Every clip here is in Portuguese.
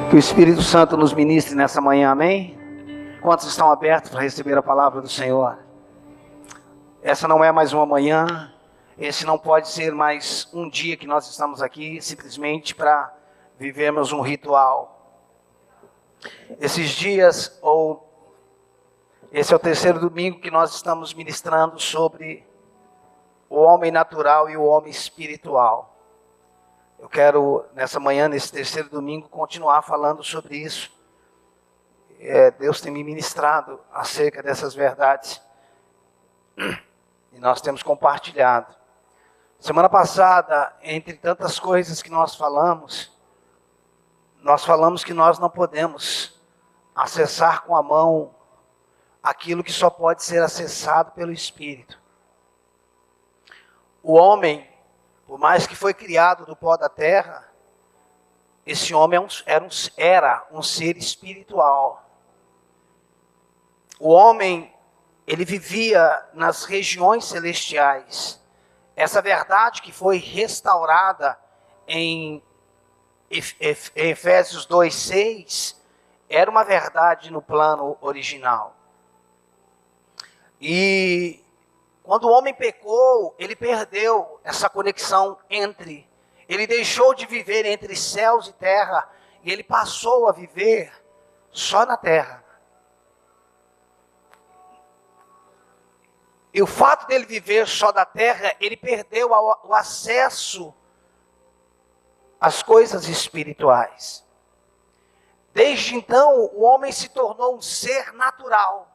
Que o Espírito Santo nos ministre nessa manhã, amém? Quantos estão abertos para receber a palavra do Senhor? Essa não é mais uma manhã, esse não pode ser mais um dia que nós estamos aqui simplesmente para vivermos um ritual. Esses dias, esse é o terceiro domingo que nós estamos ministrando sobre o homem natural e o homem espiritual. Eu quero, nessa manhã, nesse terceiro domingo, continuar falando sobre isso. Deus tem me ministrado acerca dessas verdades. E nós temos compartilhado. Semana passada, entre tantas coisas que nós falamos que nós não podemos acessar com a mão aquilo que só pode ser acessado pelo Espírito. O homem, por mais que foi criado do pó da terra, esse homem era um ser espiritual. O homem, ele vivia nas regiões celestiais. Essa verdade que foi restaurada em Efésios 2:6, era uma verdade no plano original. E quando o homem pecou, ele perdeu essa conexão ele deixou de viver entre céus e terra, e ele passou a viver só na terra. E o fato dele viver só da terra, ele perdeu o acesso às coisas espirituais. Desde então, o homem se tornou um ser natural.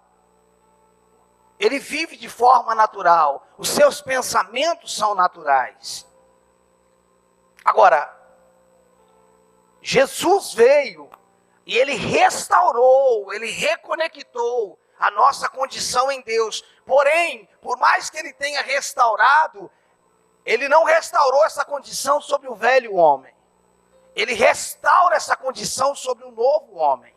Ele vive de forma natural. Os seus pensamentos são naturais. Agora, Jesus veio e ele restaurou, ele reconectou a nossa condição em Deus. Porém, por mais que ele tenha restaurado, ele não restaurou essa condição sobre o velho homem. Ele restaura essa condição sobre o novo homem.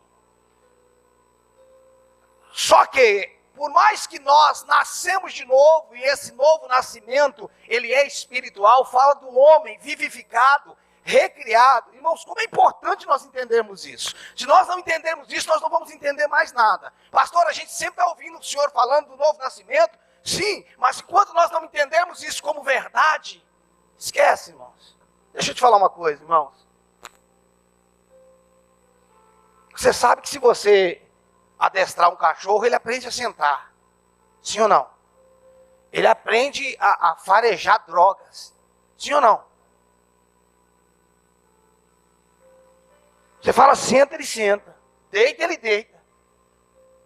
Só que, por mais que nós nascemos de novo, e esse novo nascimento, ele é espiritual, fala do homem vivificado, recriado. Irmãos, como é importante nós entendermos isso. Se nós não entendermos isso, nós não vamos entender mais nada. Pastor, a gente sempre está ouvindo o senhor falando do novo nascimento. Sim, mas enquanto nós não entendermos isso como verdade, esquece, irmãos. Deixa eu te falar uma coisa, irmãos. Você sabe que se você adestrar um cachorro, ele aprende a sentar. Sim ou não? Ele aprende a farejar drogas. Sim ou não? Você fala, senta, ele senta. Deita, ele deita.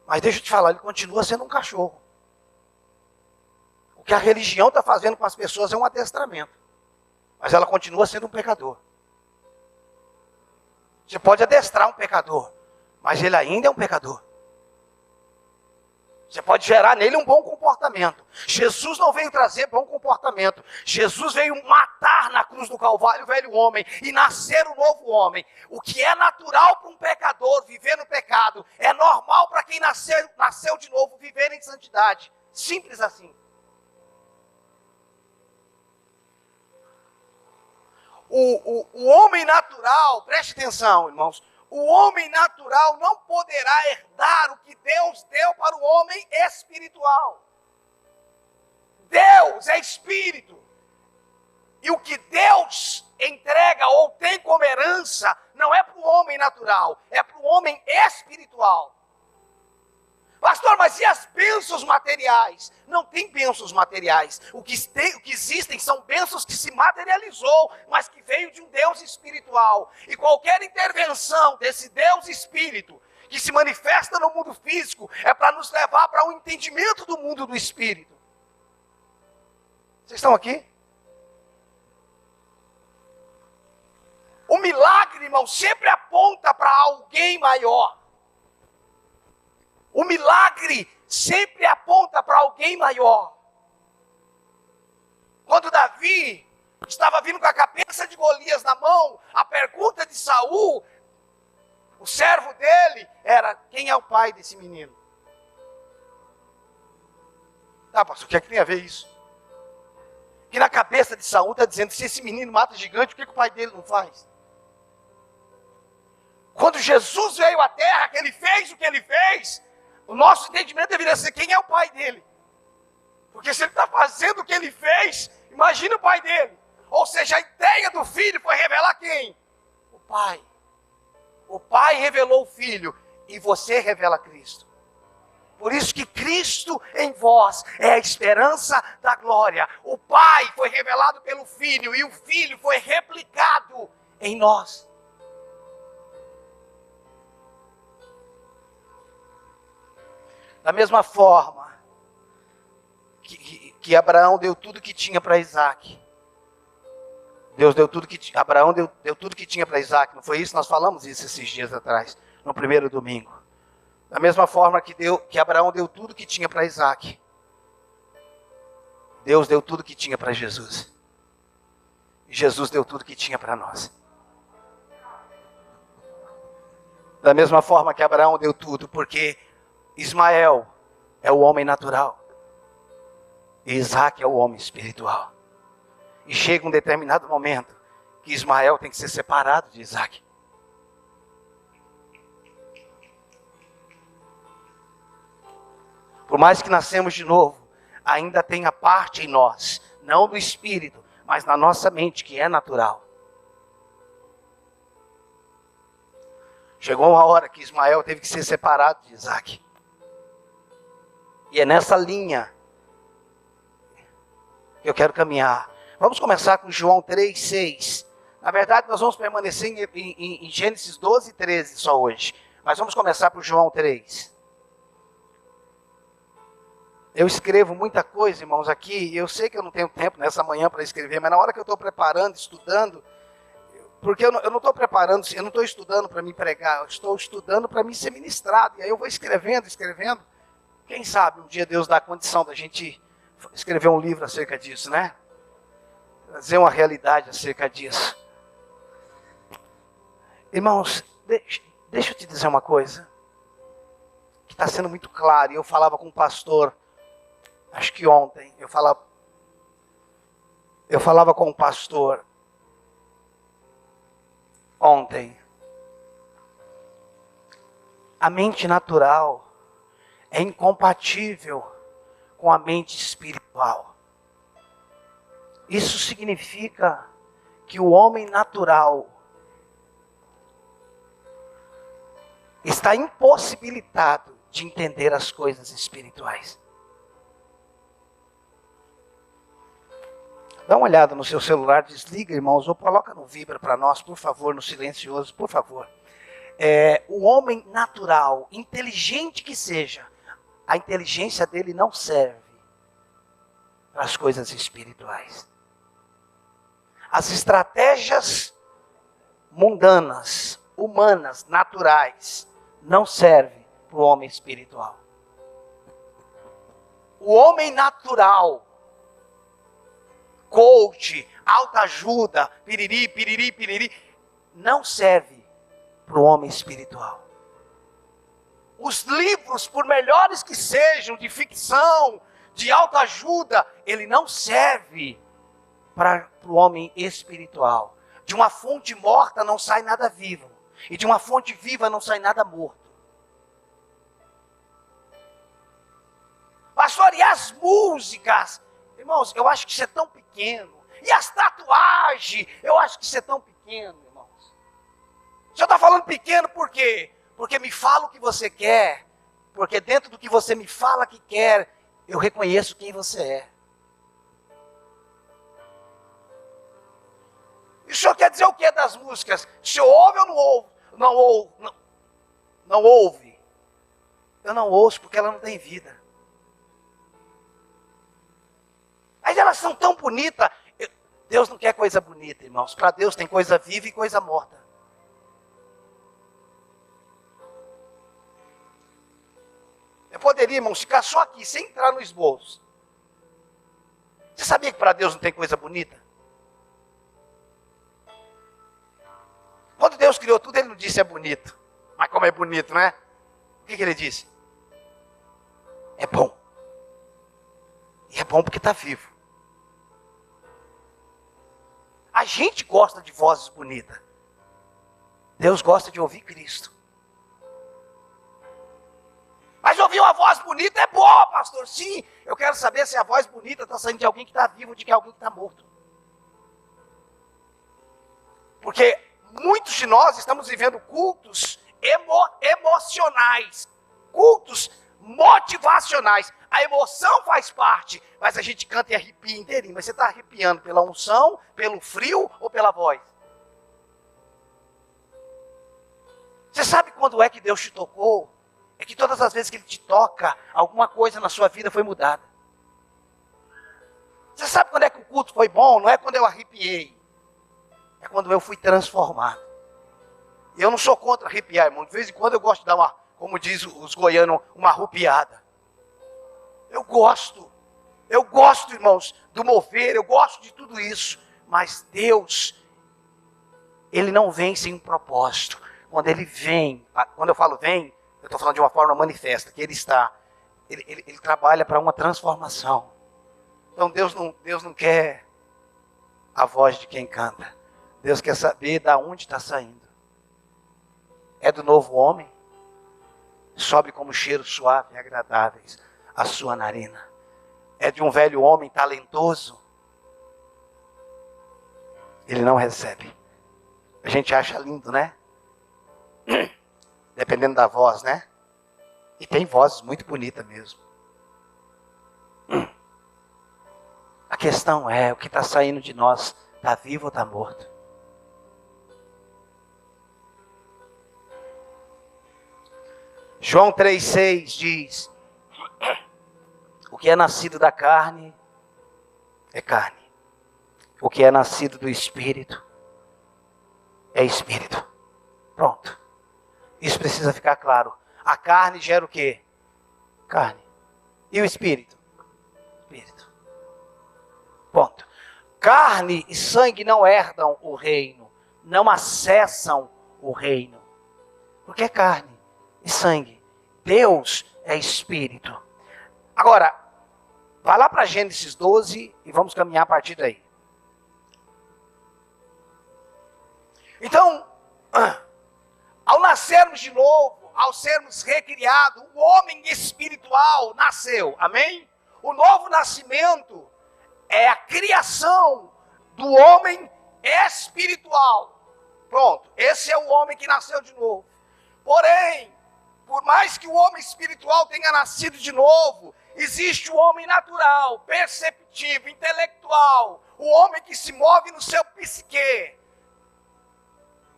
Mas deixa eu te falar, ele continua sendo um cachorro. O que a religião está fazendo com as pessoas é um adestramento. Mas ela continua sendo um pecador. Você pode adestrar um pecador, mas ele ainda é um pecador. Você pode gerar nele um bom comportamento. Jesus não veio trazer bom comportamento. Jesus veio matar na cruz do Calvário o velho homem e nascer o novo homem. O que é natural para um pecador viver no pecado, é normal para quem nasceu de novo viver em santidade. Simples assim. O homem natural, preste atenção, irmãos. O homem natural não poderá herdar o que Deus deu para o homem espiritual. Deus é espírito. E o que Deus entrega ou tem como herança não é para o homem natural, é para o homem espiritual. Pastor, mas e as bênçãos materiais? Não tem bênçãos materiais. O que existem são bênçãos que se materializou, mas que veio de um Deus espiritual. E qualquer intervenção desse Deus espírito, que se manifesta no mundo físico, é para nos levar para um entendimento do mundo do espírito. Vocês estão aqui? O milagre, irmão, sempre aponta para alguém maior. O milagre sempre aponta para alguém maior. Quando Davi estava vindo com a cabeça de Golias na mão, a pergunta de Saul, o servo dele, era: quem é o pai desse menino? Tá, pastor, o que é que tem a ver isso? Que na cabeça de Saul está dizendo: se esse menino mata gigante, o que o pai dele não faz? Quando Jesus veio à terra, que ele fez o que ele fez, o nosso entendimento deveria ser quem é o pai dele. Porque se ele está fazendo o que ele fez, imagina o pai dele. Ou seja, a ideia do filho foi revelar quem? O pai. O pai revelou o filho e você revela Cristo. Por isso que Cristo em vós é a esperança da glória. O pai foi revelado pelo filho e o filho foi replicado em nós. Da mesma forma que Abraão deu tudo que tinha para Isaac. Deus deu tudo que Abraão deu tudo que tinha para Isaac. Não foi isso? Nós falamos isso esses dias atrás, no primeiro domingo. Da mesma forma que Abraão deu tudo que tinha para Isaac. Deus deu tudo que tinha para Jesus. E Jesus deu tudo que tinha para nós. Da mesma forma que Abraão deu tudo, porque Ismael é o homem natural. E Isaac é o homem espiritual. E chega um determinado momento que Ismael tem que ser separado de Isaac. Por mais que nascemos de novo, ainda tem a parte em nós, não do espírito, mas na nossa mente, que é natural. Chegou uma hora que Ismael teve que ser separado de Isaac. E é nessa linha que eu quero caminhar. Vamos começar com João 3:6. Na verdade, nós vamos permanecer em Gênesis 12:13 só hoje. Mas vamos começar por João 3. Eu escrevo muita coisa, irmãos, aqui. Eu sei que eu não tenho tempo nessa manhã para escrever, mas na hora que eu estou preparando, estudando, porque eu não estou preparando, eu não estou estudando para me pregar, eu estou estudando para me ser ministrado. E aí eu vou escrevendo. Quem sabe um dia Deus dá a condição da gente escrever um livro acerca disso, né? Trazer uma realidade acerca disso. Irmãos, deixa eu te dizer uma coisa que está sendo muito claro. E eu falava com um pastor, acho que ontem, eu falava com um pastor ontem. A mente natural é incompatível com a mente espiritual. Isso significa que o homem natural está impossibilitado de entender as coisas espirituais. Dá uma olhada no seu celular, desliga, irmãos, ou coloca no vibra para nós, por favor, no silencioso, por favor. O homem natural, inteligente que seja, a inteligência dele não serve para as coisas espirituais. As estratégias mundanas, humanas, naturais, não servem para o homem espiritual. O homem natural, coach, autoajuda, piriri, não serve para o homem espiritual. Os livros, por melhores que sejam, de ficção, de autoajuda, ele não serve para o homem espiritual. De uma fonte morta não sai nada vivo. E de uma fonte viva não sai nada morto. Pastor, e as músicas? Irmãos, eu acho que isso é tão pequeno. E as tatuagens? Eu acho que isso é tão pequeno, irmãos. O senhor está falando pequeno por quê? Porque me fala o que você quer. Porque dentro do que você me fala que quer, eu reconheço quem você é. E o senhor quer dizer o que das músicas? O senhor ouve ou não ouve? Não ouve. Eu não ouço porque ela não tem vida. Mas elas são tão bonitas. Deus não quer coisa bonita, irmãos. Para Deus tem coisa viva e coisa morta. Eu poderia, irmãos, ficar só aqui, sem entrar no esboço. Você sabia que para Deus não tem coisa bonita? Quando Deus criou tudo, Ele não disse é bonito. Mas como é bonito, não é? O que Ele disse? É bom. E é bom porque está vivo. A gente gosta de vozes bonitas. Deus gosta de ouvir Cristo. Mas ouvir uma voz bonita é boa, pastor. Sim, eu quero saber se a voz bonita está saindo de alguém que está vivo ou de alguém que está morto. Porque muitos de nós estamos vivendo cultos emocionais, cultos motivacionais. A emoção faz parte, mas a gente canta e arrepia inteirinho. Mas você está arrepiando pela unção, pelo frio ou pela voz? Você sabe quando é que Deus te tocou? É que todas as vezes que Ele te toca, alguma coisa na sua vida foi mudada. Você sabe quando é que o culto foi bom? Não é quando eu arrepiei. É quando eu fui transformado. E eu não sou contra arrepiar, irmão. De vez em quando eu gosto de dar uma, como diz os goianos, uma arrupiada. Eu gosto, irmãos, do mover, eu gosto de tudo isso. Mas Deus, Ele não vem sem um propósito. Quando Ele vem, quando eu falo vem, eu estou falando de uma forma manifesta, que Ele trabalha para uma transformação. Então Deus não quer a voz de quem canta. Deus quer saber de onde está saindo. É do novo homem? Sobe como cheiro suave e agradáveis a sua narina. É de um velho homem talentoso? Ele não recebe. A gente acha lindo, né? Dependendo da voz, né? E tem vozes muito bonitas mesmo. A questão é, o que está saindo de nós, está vivo ou está morto? João 3,6 diz: o que é nascido da carne é carne. O que é nascido do Espírito é Espírito. Pronto. Isso precisa ficar claro. A carne gera o quê? Carne. E o Espírito? Espírito. Ponto. Carne e sangue não herdam o reino. Não acessam o reino. Porque é carne e sangue. Deus é Espírito. Agora, vai lá para Gênesis 12 e vamos caminhar a partir daí. Então, ao nascermos de novo, ao sermos recriados, o homem espiritual nasceu, amém? O novo nascimento é a criação do homem espiritual. Pronto, esse é o homem que nasceu de novo. Porém, por mais que o homem espiritual tenha nascido de novo, existe o homem natural, perceptivo, intelectual, o homem que se move no seu psique.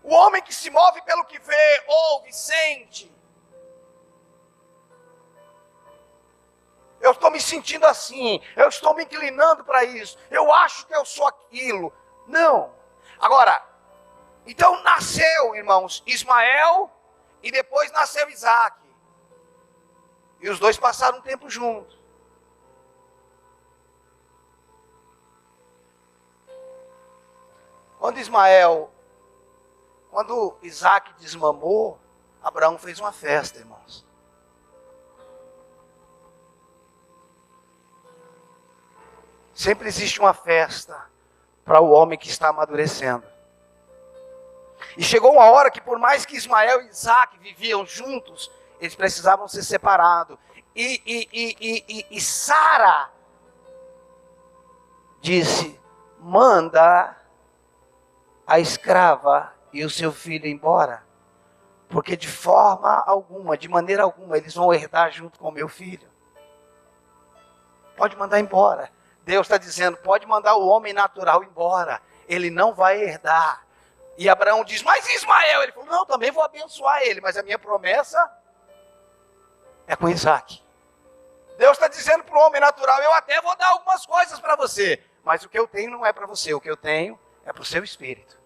O homem que se move pelo que vê, ouve, sente. Eu estou me sentindo assim, eu estou me inclinando para isso, eu acho que eu sou aquilo. Não. Agora, então nasceu, irmãos, Ismael e depois nasceu Isaac. E os dois passaram um tempo juntos. Quando Isaac desmamou, Abraão fez uma festa, irmãos. Sempre existe uma festa para o homem que está amadurecendo. E chegou uma hora que, por mais que Ismael e Isaac viviam juntos, eles precisavam ser separados. E Sara disse: manda a escrava e o seu filho embora, porque de forma alguma, de maneira alguma, eles vão herdar junto com o meu filho. Pode mandar embora. Deus está dizendo, pode mandar o homem natural embora, ele não vai herdar. E Abraão diz, mas Ismael? Ele falou, não, também vou abençoar ele, mas a minha promessa é com Isaac. Deus está dizendo para o homem natural, eu até vou dar algumas coisas para você, mas o que eu tenho não é para você, o que eu tenho é para o seu espírito.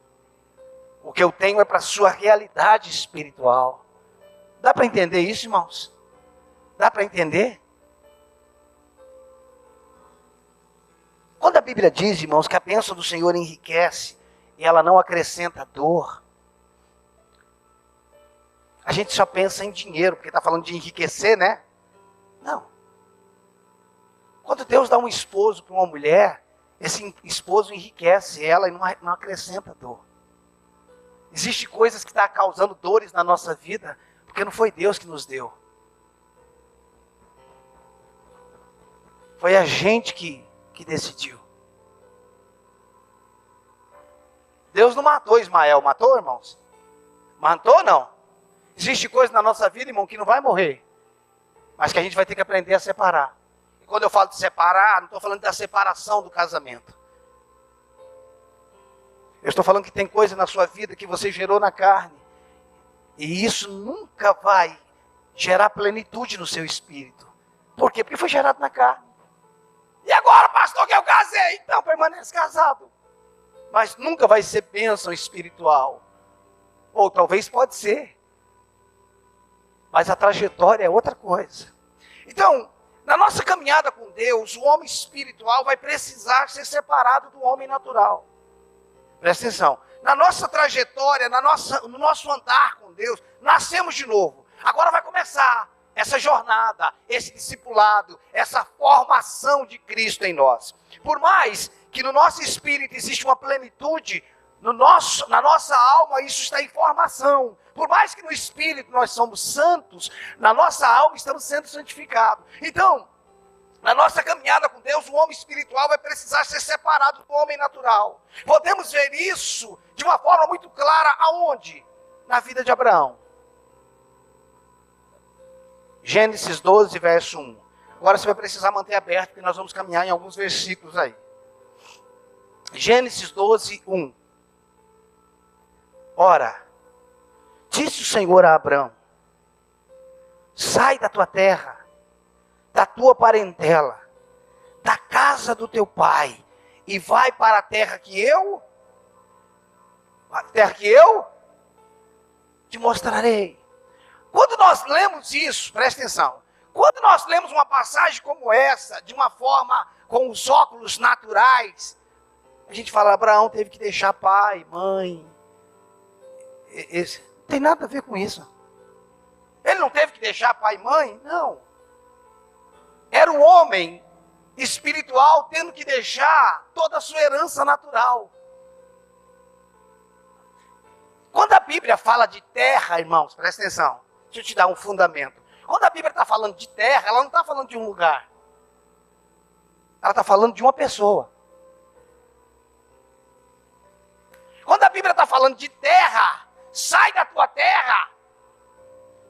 O que eu tenho é para a sua realidade espiritual. Dá para entender isso, irmãos? Dá para entender? Quando a Bíblia diz, irmãos, que a bênção do Senhor enriquece e ela não acrescenta dor, a gente só pensa em dinheiro, porque está falando de enriquecer, né? Não. Quando Deus dá um esposo para uma mulher, esse esposo enriquece ela e não acrescenta dor. Existem coisas que estão causando dores na nossa vida, porque não foi Deus que nos deu. Foi a gente que decidiu. Deus não matou Ismael, matou, irmãos? Matou, não? Existe coisa na nossa vida, irmão, que não vai morrer, mas que a gente vai ter que aprender a separar. E quando eu falo de separar, não estou falando da separação do casamento. Eu estou falando que tem coisa na sua vida que você gerou na carne, e isso nunca vai gerar plenitude no seu espírito. Por quê? Porque foi gerado na carne. E agora, pastor, que eu casei? Então permanece casado. Mas nunca vai ser bênção espiritual. Ou talvez pode ser. Mas a trajetória é outra coisa. Então, na nossa caminhada com Deus, o homem espiritual vai precisar ser separado do homem natural. Presta atenção. Na nossa trajetória, no nosso andar com Deus, nascemos de novo. Agora vai começar essa jornada, esse discipulado, essa formação de Cristo em nós. Por mais que no nosso espírito existe uma plenitude, na nossa alma isso está em formação. Por mais que no espírito nós somos santos, na nossa alma estamos sendo santificados. Então, na nossa caminhada com Deus, o homem espiritual vai precisar ser separado do homem natural. Podemos ver isso de uma forma muito clara aonde? Na vida de Abraão. Gênesis 12, verso 1. Agora você vai precisar manter aberto, porque nós vamos caminhar em alguns versículos aí. Gênesis 12, 1. Ora, disse o Senhor a Abraão: sai da tua terra, da tua parentela, da casa do teu pai, e vai para a terra que eu te mostrarei. Quando nós lemos isso, presta atenção, quando nós lemos uma passagem como essa, de uma forma com os óculos naturais, a gente fala, Abraão teve que deixar pai, mãe. Não tem nada a ver com isso. Ele não teve que deixar pai e mãe? Não. Era o homem espiritual tendo que deixar toda a sua herança natural. Quando a Bíblia fala de terra, irmãos, presta atenção. Deixa eu te dar um fundamento. Quando a Bíblia está falando de terra, ela não está falando de um lugar. Ela está falando de uma pessoa. Quando a Bíblia está falando de terra, sai da tua terra.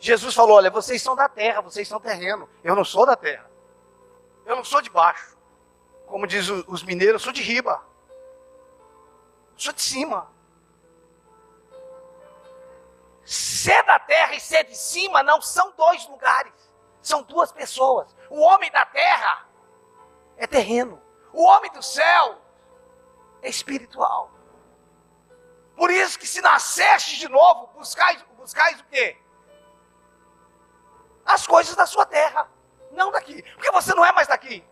Jesus falou, olha, vocês são da terra, vocês são terreno. Eu não sou da terra. Eu não sou de baixo. Como diz os mineiros, eu sou de riba. Eu sou de cima. Ser da terra e ser de cima não são dois lugares. São duas pessoas. O homem da terra é terreno. O homem do céu é espiritual. Por isso que se nasceste de novo, buscais o quê? As coisas da sua terra, não daqui. Porque você não é mais daqui.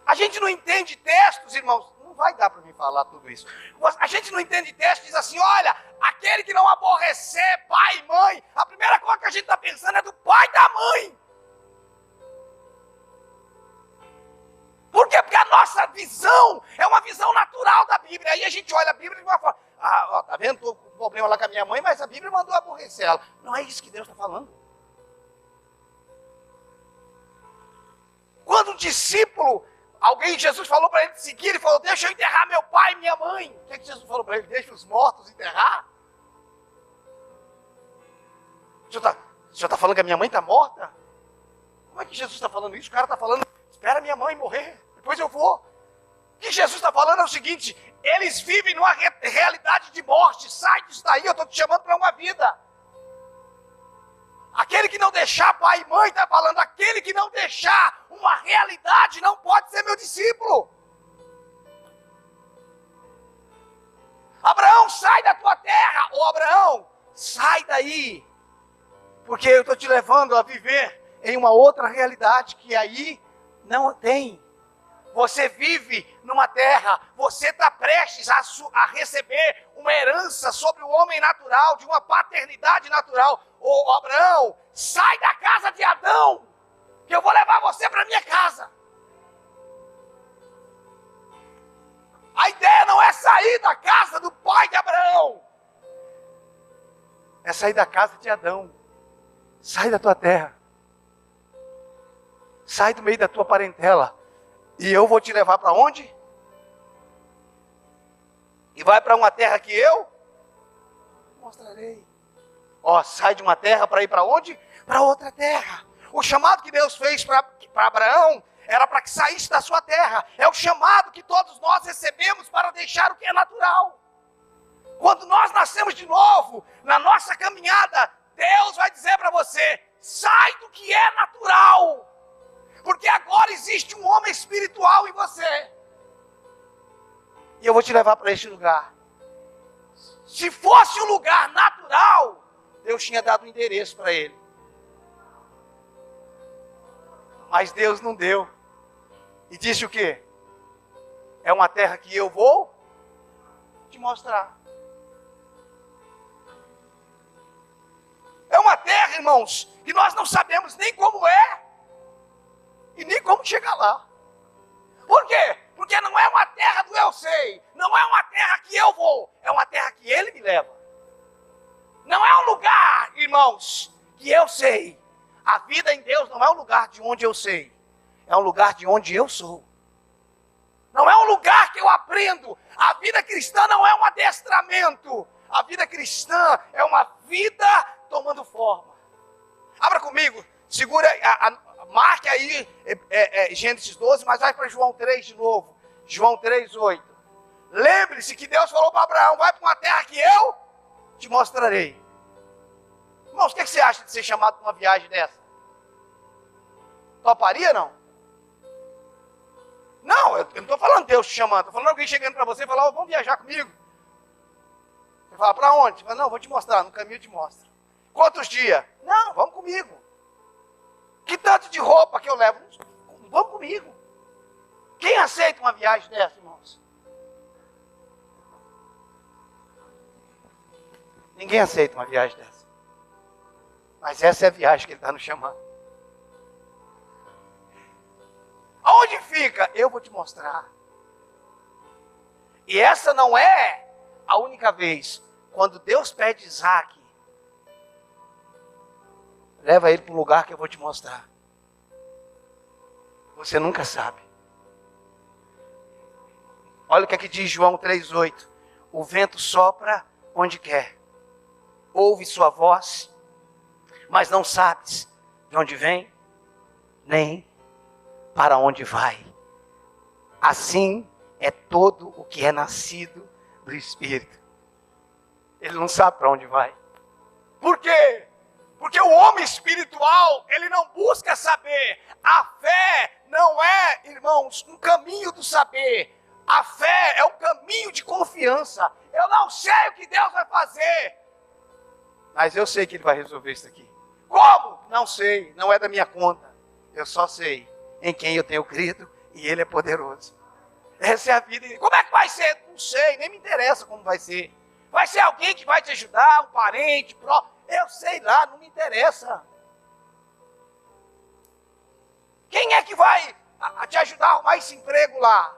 A gente não entende textos, irmãos. Não vai dar para mim falar tudo isso. A gente não entende textos, diz assim, olha, aquele que não aborrecer pai e mãe, a primeira coisa que a gente está pensando é do pai e da mãe. Por quê? Porque a nossa visão é uma visão natural da Bíblia. Aí a gente olha a Bíblia de uma forma, tá vendo? Estou com problema lá com a minha mãe, mas a Bíblia mandou aborrecer ela. Não é isso que Deus está falando. Quando um discípulo, Jesus falou para ele seguir, ele falou, deixa eu enterrar meu pai e minha mãe. O que é que Jesus falou para ele? Deixa os mortos enterrar? O senhor está falando que a minha mãe está morta? Como é que Jesus está falando isso? O cara está falando, espera minha mãe morrer, depois eu vou. O que Jesus está falando é o seguinte, eles vivem numa realidade de morte, sai disso daí, eu estou te chamando para uma vida. Aquele que não deixar pai e mãe, está falando, aquele que não deixar uma realidade não pode ser meu discípulo. Abraão, sai da tua terra. Ô Abraão, sai daí. Porque eu estou te levando a viver em uma outra realidade que aí não tem. Você vive numa terra, você está prestes a receber uma herança sobre o homem natural, de uma paternidade natural. Ô Abraão, sai da casa de Adão, que eu vou levar você para a minha casa. A ideia não é sair da casa do pai de Abraão. É sair da casa de Adão. Sai da tua terra. Sai do meio da tua parentela. E eu vou te levar para onde? E vai para uma terra que eu mostrarei. Ó, sai de uma terra para ir para onde? Para outra terra. O chamado que Deus fez para Abraão era para que saísse da sua terra. É o chamado que todos nós recebemos para deixar o que é natural. Quando nós nascemos de novo, na nossa caminhada, Deus vai dizer para você, sai do que é natural. Porque agora existe um homem espiritual em você. E eu vou te levar para este lugar. Se fosse um lugar natural, Deus tinha dado um endereço para ele. Mas Deus não deu. E disse o quê? É uma terra que eu vou te mostrar. É uma terra, irmãos, que nós não sabemos nem como é e nem como chegar lá. Por quê? Porque não é uma terra do eu sei, não é uma terra que eu vou, é uma terra que Ele me leva. Não é um lugar, irmãos, que eu sei. A vida em Deus não é um lugar de onde eu sei, é um lugar de onde eu sou. Não é um lugar que eu aprendo. A vida cristã não é um adestramento. A vida cristã é uma vida tomando forma. Abra comigo, segura, marque aí Gênesis 12, mas vai para João 3 de novo. João 3:8. Lembre-se que Deus falou para Abraão, vai para uma terra que eu te mostrarei. Irmãos, o que você acha de ser chamado para uma viagem dessa? Toparia, não? Não, eu não estou falando Deus te chamando, estou falando alguém chegando para você e falar, vamos viajar comigo. Você fala, para onde? Você fala, não, vou te mostrar, no caminho eu te mostro. Quantos dias? Não, vamos comigo. Que tanto de roupa que eu levo? Vamos comigo. Quem aceita uma viagem dessa, irmãos? Ninguém aceita uma viagem dessa. Mas essa é a viagem que Ele está nos chamando. Aonde fica? Eu vou te mostrar. E essa não é a única vez. Quando Deus pede Isaac, leva ele para um lugar que eu vou te mostrar. Você nunca sabe. Olha o que aqui diz João 3:8. O vento sopra onde quer. Ouve sua voz, mas não sabes de onde vem, nem para onde vai. Assim é todo o que é nascido do Espírito. Ele não sabe para onde vai. Por quê? Porque o homem espiritual, ele não busca saber. A fé não é, irmãos, um caminho do saber. A fé é um caminho de confiança. Eu não sei o que Deus vai fazer, mas eu sei que Ele vai resolver isso aqui. Como? Não sei, não é da minha conta. Eu só sei em quem eu tenho crido e Ele é poderoso. Essa é a vida. Como é que vai ser? Não sei, nem me interessa como vai ser. Vai ser alguém que vai te ajudar, um parente, eu sei lá, não me interessa. Quem é que vai te ajudar a arrumar esse emprego lá?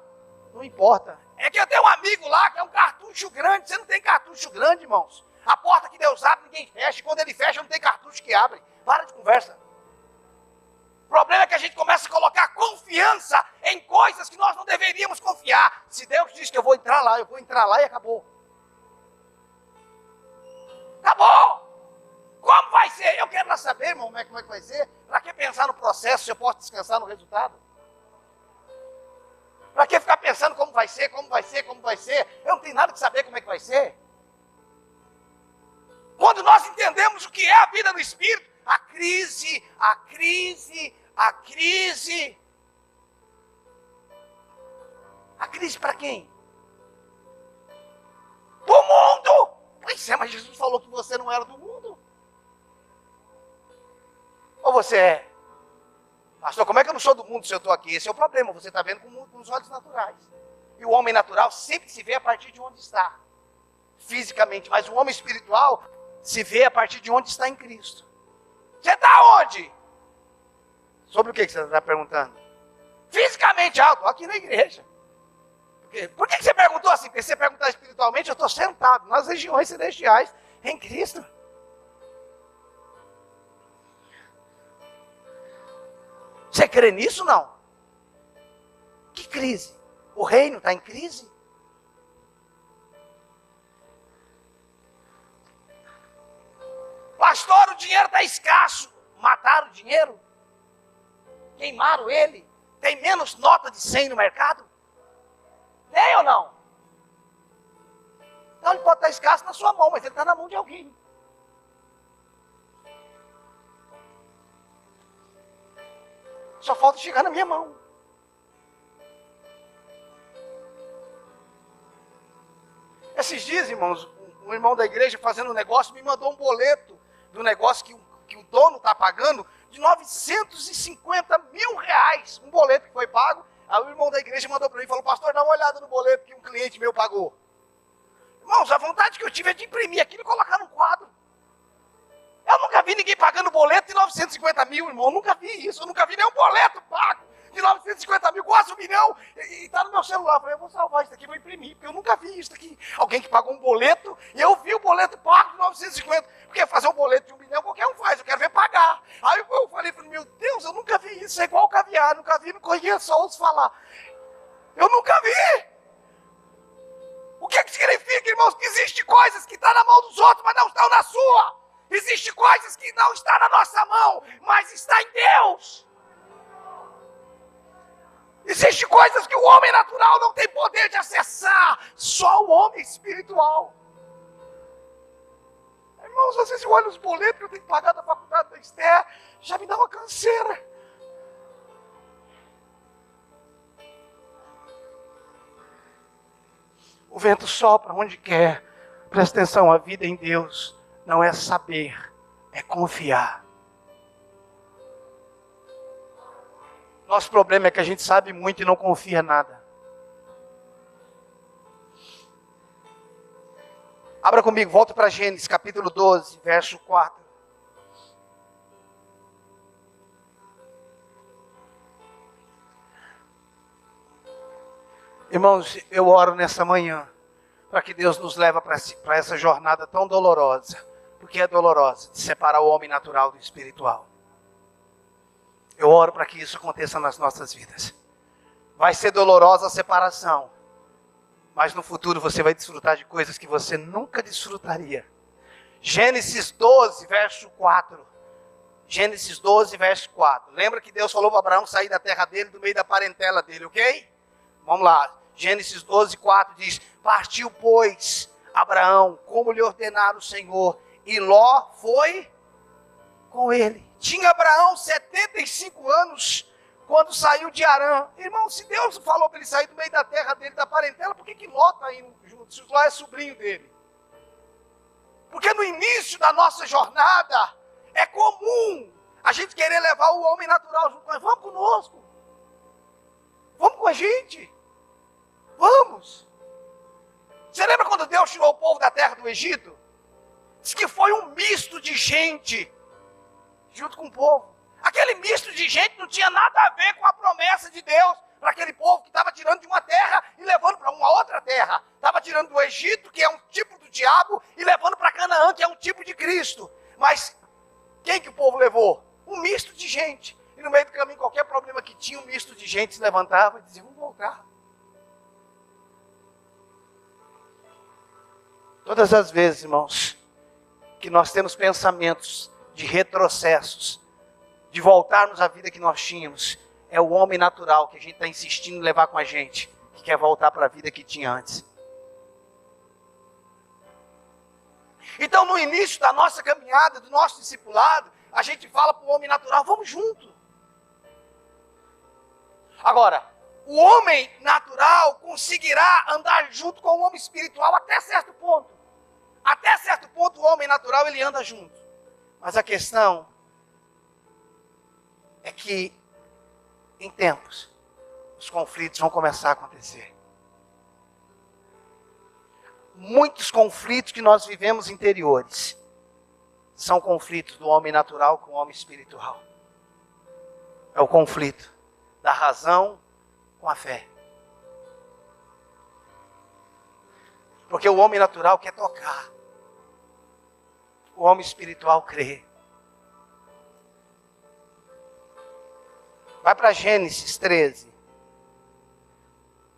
Não importa. É que eu tenho um amigo lá que é um cartucho grande. Você não tem cartucho grande, irmãos. A porta que Deus abre, ninguém fecha. E quando Ele fecha, não tem cartucho que abre. Para de conversa. O problema é que a gente começa a colocar confiança em coisas que nós não deveríamos confiar. Se Deus diz que eu vou entrar lá e acabou. Acabou! Como vai ser? Eu quero lá saber, irmão, como é que vai ser. Para que pensar no processo se eu posso descansar no resultado? Para que ficar pensando como vai ser? Eu não tenho nada que saber como é que vai ser. Quando nós entendemos o que é a vida no Espírito, a crise. A crise para quem? Do mundo! Pois é, mas Jesus falou que você não era do mundo. Ou você é? Pastor, como é que eu não sou do mundo se eu estou aqui? Esse é o problema, você está vendo com os olhos naturais. E o homem natural sempre se vê a partir de onde está, fisicamente. Mas o homem espiritual se vê a partir de onde está em Cristo. Você está onde? Sobre o que você está perguntando? Fisicamente, estou aqui na igreja. Por que você perguntou assim? Porque se você perguntar espiritualmente, eu estou sentado nas regiões celestiais em Cristo. Você crê nisso ou não? Que crise? O reino está em crise? Pastor, o dinheiro está escasso. Mataram o dinheiro? Queimaram ele? Tem menos nota de 100 no mercado? Tem ou não? Então ele pode estar escasso na sua mão, mas ele está na mão de alguém. Só falta chegar na minha mão. Esses dias, irmãos, um irmão da igreja fazendo um negócio me mandou um boleto do negócio que o dono está pagando de 950 mil reais. Um boleto que foi pago. Aí o irmão da igreja mandou para mim e falou: pastor, dá uma olhada no boleto que um cliente meu pagou. Irmãos, a vontade que eu tive é de imprimir aquilo e colocar no quadro. Eu nunca vi ninguém pagando boleto de 950 mil, irmão. Eu nunca vi isso. Eu nunca vi nenhum boleto pago de 950 mil, quase 1 milhão. E está no meu celular. Eu falei: eu vou salvar isso aqui, vou imprimir, porque eu nunca vi isso aqui. Alguém que pagou um boleto, e eu vi o boleto pago de 950. Porque fazer um boleto de 1 milhão qualquer um faz, eu quero ver pagar. Aí eu falei: meu Deus, eu nunca vi isso. É igual caviar, nunca vi, não conheço, só ouço falar. Eu nunca vi. O que significa, irmãos, que existem coisas que estão na mão dos outros, mas não estão na sua. Existem coisas que não estão na nossa mão, mas está em Deus. Existem coisas que o homem natural não tem poder de acessar, só o homem espiritual. Irmãos, às vezes eu olho os boletos que eu tenho que pagar da faculdade da Esther, já me dá uma canseira. O vento sopra onde quer. Presta atenção, a vida em Deus não é saber, é confiar. Nosso problema é que a gente sabe muito e não confia nada. Abra comigo, volta para Gênesis, capítulo 12, verso 4. Irmãos, eu oro nessa manhã para que Deus nos leve para essa jornada tão dolorosa, porque é dolorosa, de separar o homem natural do espiritual. Eu oro para que isso aconteça nas nossas vidas. Vai ser dolorosa a separação, mas no futuro você vai desfrutar de coisas que você nunca desfrutaria. Gênesis 12, verso 4. Gênesis 12, verso 4. Lembra que Deus falou para Abraão sair da terra dele, do meio da parentela dele, ok? Vamos lá. Gênesis 12, 4 diz: partiu, pois, Abraão, como lhe ordenara o Senhor, e Ló foi com ele. Tinha Abraão 75 anos quando saiu de Harã. Irmão, se Deus falou para ele sair do meio da terra dele, da parentela, por que Ló está indo junto? Se Ló é sobrinho dele. Porque no início da nossa jornada, é comum a gente querer levar o homem natural junto. Mas vamos conosco. Vamos com a gente. Vamos. Você lembra quando Deus tirou o povo da terra do Egito? Diz que foi um misto de gente junto com o povo. Aquele misto de gente não tinha nada a ver com a promessa de Deus para aquele povo que estava tirando de uma terra e levando para uma outra terra. Estava tirando do Egito, que é um tipo do diabo, e levando para Canaã, que é um tipo de Cristo. Mas quem que o povo levou? Um misto de gente. E no meio do caminho, qualquer problema que tinha, um misto de gente se levantava e dizia: vamos voltar. Todas as vezes, irmãos, que nós temos pensamentos de retrocessos, de voltarmos à vida que nós tínhamos, é o homem natural que a gente está insistindo em levar com a gente, que quer voltar para a vida que tinha antes. Então, no início da nossa caminhada, do nosso discipulado, a gente fala para o homem natural: vamos junto. Agora, o homem natural conseguirá andar junto com o homem espiritual até certo ponto. Até certo ponto, o homem natural, ele anda junto. Mas a questão é que, em tempos, os conflitos vão começar a acontecer. Muitos conflitos que nós vivemos interiores são conflitos do homem natural com o homem espiritual. É o conflito da razão com a fé. Porque o homem natural quer tocar. O homem espiritual crê. Vai para Gênesis 13.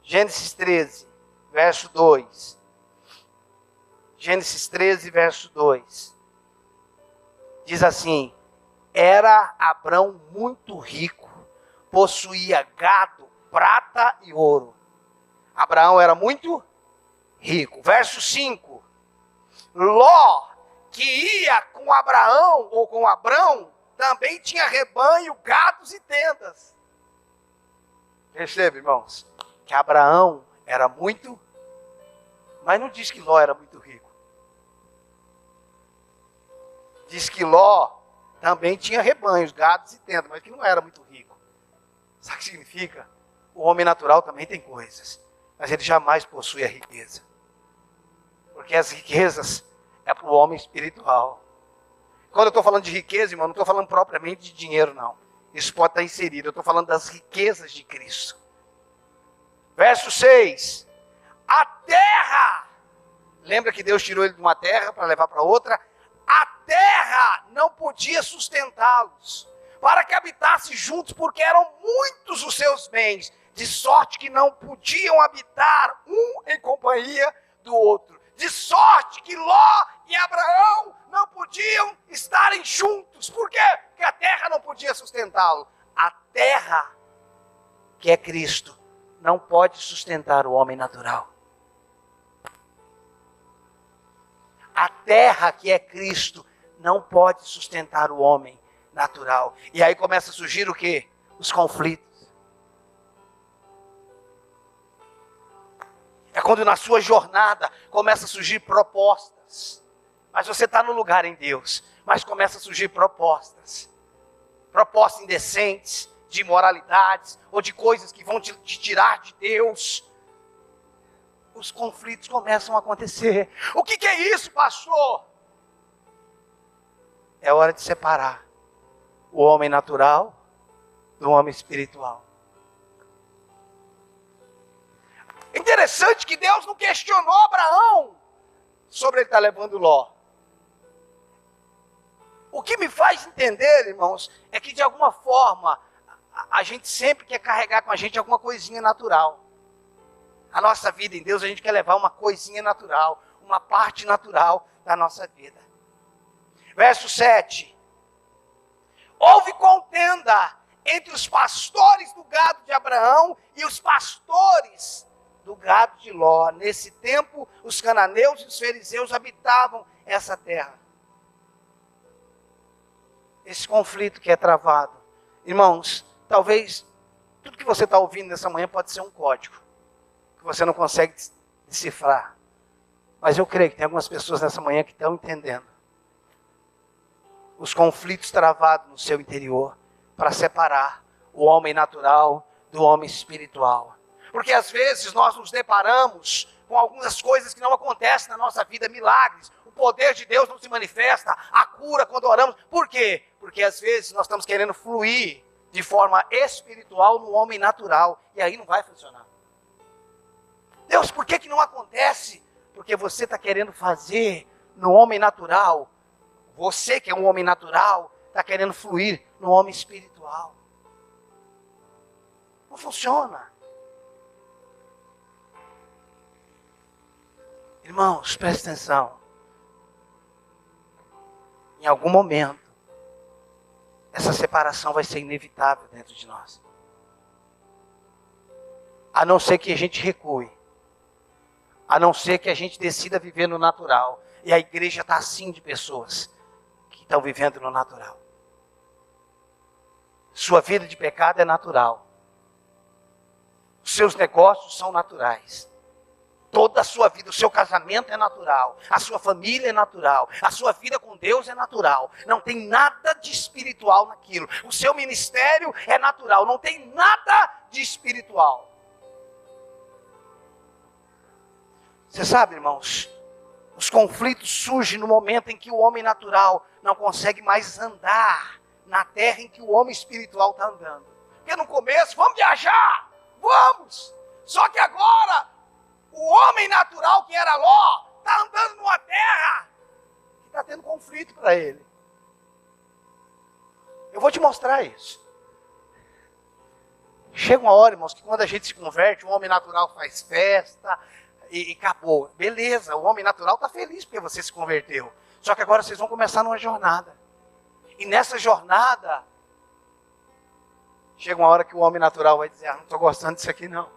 Gênesis 13, verso 2. Gênesis 13, verso 2. Diz assim: era Abrão muito rico, possuía gado, prata e ouro. Abraão era muito rico. Verso 5. Ló, que ia com Abraão ou com Abrão, também tinha rebanho, gados e tendas. Percebe, irmãos? Que Abraão era muito, mas não diz que Ló era muito rico. Diz que Ló também tinha rebanhos, gados e tendas, mas que não era muito rico. Sabe o que significa? O homem natural também tem coisas, mas ele jamais possui a riqueza. Porque as riquezas é para o homem espiritual. Quando eu estou falando de riqueza, irmão, não estou falando propriamente de dinheiro, não. Isso pode estar inserido. Eu estou falando das riquezas de Cristo. Verso 6. A terra. Lembra que Deus tirou ele de uma terra para levar para outra? A terra não podia sustentá-los, para que habitassem juntos, porque eram muitos os seus bens, de sorte que não podiam habitar um em companhia do outro. De sorte que Ló e Abraão não podiam estarem juntos. Por quê? Porque a terra não podia sustentá-lo. A terra, que é Cristo, não pode sustentar o homem natural. A terra, que é Cristo, não pode sustentar o homem natural. E aí começa a surgir o quê? Os conflitos. É quando na sua jornada começa a surgir propostas. Mas você está no lugar em Deus. Mas começa a surgir propostas. Propostas indecentes, de imoralidades, ou de coisas que vão te tirar de Deus. Os conflitos começam a acontecer. O que é isso, pastor? É hora de separar o homem natural do homem espiritual. Interessante que Deus não questionou Abraão sobre ele estar levando Ló. O que me faz entender, irmãos, é que de alguma forma a gente sempre quer carregar com a gente alguma coisinha natural. A nossa vida em Deus, a gente quer levar uma coisinha natural, uma parte natural da nossa vida. Verso 7. Houve contenda entre os pastores do gado de Abraão e os pastores do gado de Ló. Nesse tempo, os cananeus e os fariseus habitavam essa terra. Esse conflito que é travado. Irmãos, talvez tudo que você está ouvindo nessa manhã pode ser um código que você não consegue decifrar. Mas eu creio que tem algumas pessoas nessa manhã que estão entendendo os conflitos travados no seu interior para separar o homem natural do homem espiritual. Porque às vezes nós nos deparamos com algumas coisas que não acontecem na nossa vida, milagres. O poder de Deus não se manifesta, a cura quando oramos. Por quê? Porque às vezes nós estamos querendo fluir de forma espiritual no homem natural. E aí não vai funcionar. Deus, por que não acontece? Porque você está querendo fazer no homem natural. Você que é um homem natural, está querendo fluir no homem espiritual. Não funciona. Irmãos, presta atenção. Em algum momento, essa separação vai ser inevitável dentro de nós. A não ser que a gente recue. A não ser que a gente decida viver no natural. E a igreja está assim de pessoas que estão vivendo no natural. Sua vida de pecado é natural. Os seus negócios são naturais. Toda a sua vida, o seu casamento é natural. A sua família é natural. A sua vida com Deus é natural. Não tem nada de espiritual naquilo. O seu ministério é natural. Não tem nada de espiritual. Você sabe, irmãos, os conflitos surgem no momento em que o homem natural não consegue mais andar na terra em que o homem espiritual está andando. Porque no começo, vamos viajar, vamos! Só que agora, O homem natural que era Ló está andando numa terra que está tendo conflito para ele. Eu vou te mostrar isso. Chega uma hora, irmãos, que quando a gente se converte, o homem natural faz festa e acabou. Beleza, o homem natural está feliz porque você se converteu. Só que agora vocês vão começar numa jornada. E nessa jornada, chega uma hora que o homem natural vai dizer, não estou gostando disso aqui não.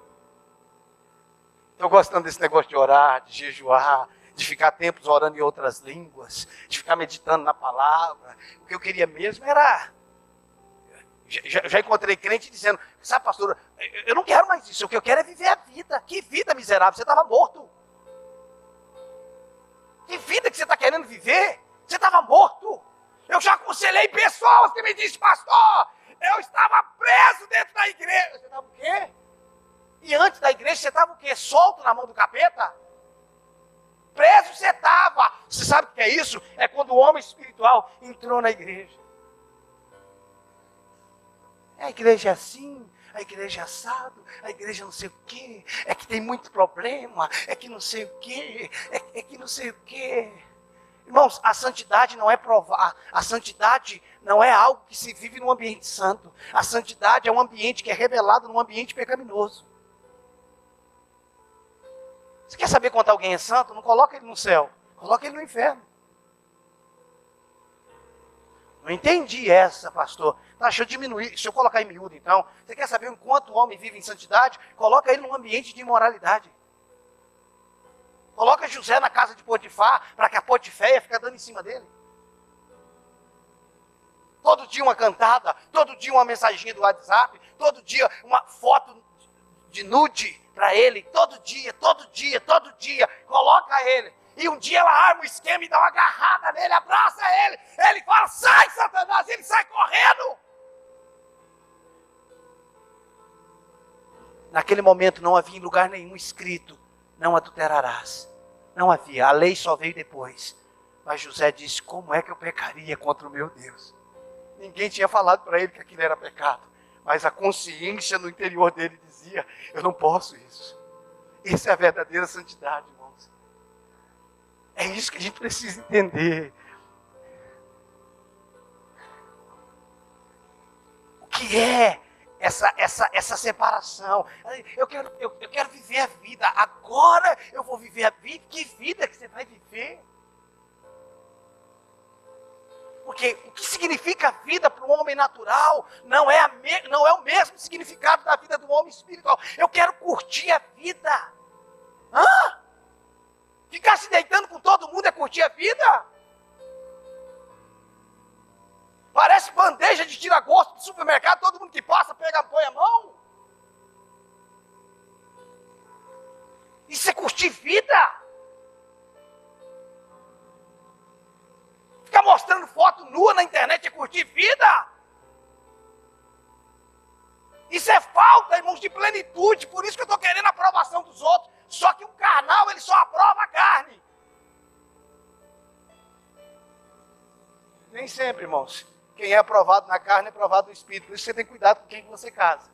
Estou gostando desse negócio de orar, de jejuar, de ficar tempos orando em outras línguas, de ficar meditando na palavra. O que eu queria mesmo era... Já encontrei crente dizendo, sabe, pastor, eu não quero mais isso, o que eu quero é viver a vida. Que vida miserável, você estava morto. Que vida que você está querendo viver? Você estava morto. Eu já aconselhei pessoas que me disseram, pastor, eu estava preso dentro da igreja. Você estava o quê? E antes da igreja você estava o quê? Solto na mão do capeta? Preso você estava. Você sabe o que é isso? É quando o homem espiritual entrou na igreja. A igreja é assim, a igreja é assado, a igreja não sei o quê, é que tem muito problema, é que não sei o quê, é que não sei o quê. Irmãos, a santidade não é provar, a santidade não é algo que se vive num ambiente santo. A santidade é um ambiente que é revelado num ambiente pecaminoso. Você quer saber quanto alguém é santo? Não coloca ele no céu, coloca ele no inferno. Não entendi essa, pastor. Tá, deixa eu diminuir, deixa eu colocar em miúdo então. Você quer saber enquanto o homem vive em santidade? Coloca ele num ambiente de imoralidade. Coloca José na casa de Potifar, para que a Potiféia fique dando em cima dele. Todo dia uma cantada, todo dia uma mensaginha do WhatsApp, todo dia uma foto de nude para ele, todo dia, coloca ele. E um dia ela arma o esquema e dá uma agarrada nele, abraça ele, ele fala, sai Satanás, ele sai correndo. Naquele momento não havia em lugar nenhum escrito, não adulterarás. Não havia, a lei só veio depois. Mas José disse, como é que eu pecaria contra o meu Deus? Ninguém tinha falado para ele que aquilo era pecado. Mas a consciência no interior dele dizia, eu não posso isso. Isso é a verdadeira santidade, irmãos. É isso que a gente precisa entender. O que é essa separação? Eu quero viver a vida. Agora eu vou viver a vida. Que vida que você vai viver? Porque o que significa a vida para o homem natural não é o mesmo significado da vida do homem espiritual. Eu quero curtir a vida. Hã? Ficar se deitando com todo mundo é curtir a vida? Parece bandeja de tira-gosto do supermercado, todo mundo que passa põe a mão. Isso é curtir vida? Ficar mostrando foto nua na internet é curtir vida? Isso é falta, irmãos, de plenitude. Por isso que eu estou querendo a aprovação dos outros. Só que o carnal, ele só aprova a carne. Nem sempre, irmãos. Quem é aprovado na carne é aprovado no espírito. Por isso você tem cuidado com quem você casa.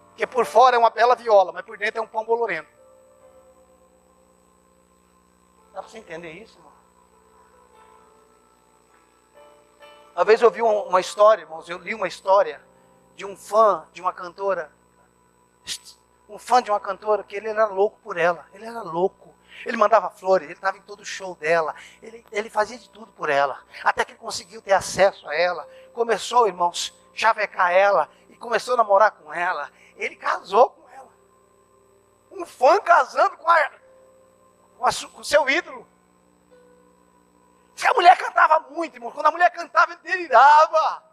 Porque por fora é uma bela viola, mas por dentro é um pão bolorento. Dá para você entender isso, irmão? Uma vez eu ouvi uma história, irmãos, eu li uma história de um fã de uma cantora. Um fã de uma cantora que ele era louco por ela. Ele era louco. Ele mandava flores, ele estava em todo show dela. Ele fazia de tudo por ela. Até que ele conseguiu ter acesso a ela. Começou, irmãos, chavecar ela. E começou a namorar com ela. Ele casou com ela. Um fã casando com o seu ídolo. Diz que a mulher cantava muito, irmão. Quando a mulher cantava, ele delirava.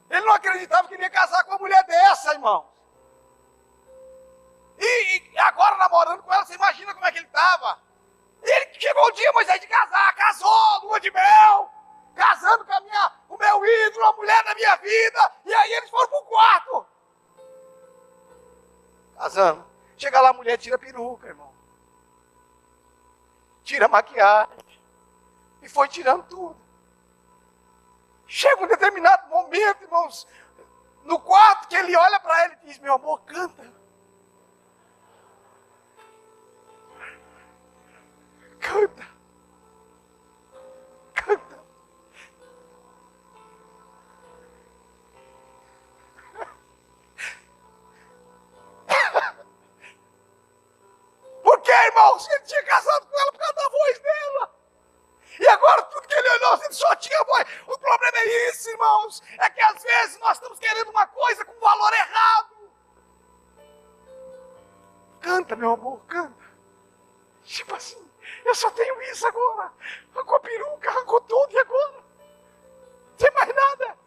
Ele não acreditava que ele ia casar com uma mulher dessa, irmão. E agora namorando com ela, você imagina como é que ele estava. Ele chegou o dia, Moisés, de casar. Casou, lua de mel. Casando com o meu ídolo, a mulher da minha vida. E aí eles foram pro quarto. Casando. Chega lá, a mulher tira a peruca, irmão. Tira a maquiagem. E foi tirando tudo. Chega um determinado momento, irmãos, no quarto, que ele olha para ela e diz, meu amor, canta. irmãos, ele tinha casado com ela por causa da voz dela. E agora tudo que ele olhou, ele só tinha voz. O problema é isso, irmãos. É que às vezes nós estamos querendo uma coisa com valor errado. Canta, meu amor, canta. Tipo assim, eu só tenho isso agora. Arrancou a peruca, arrancou tudo e agora? Não tem mais nada.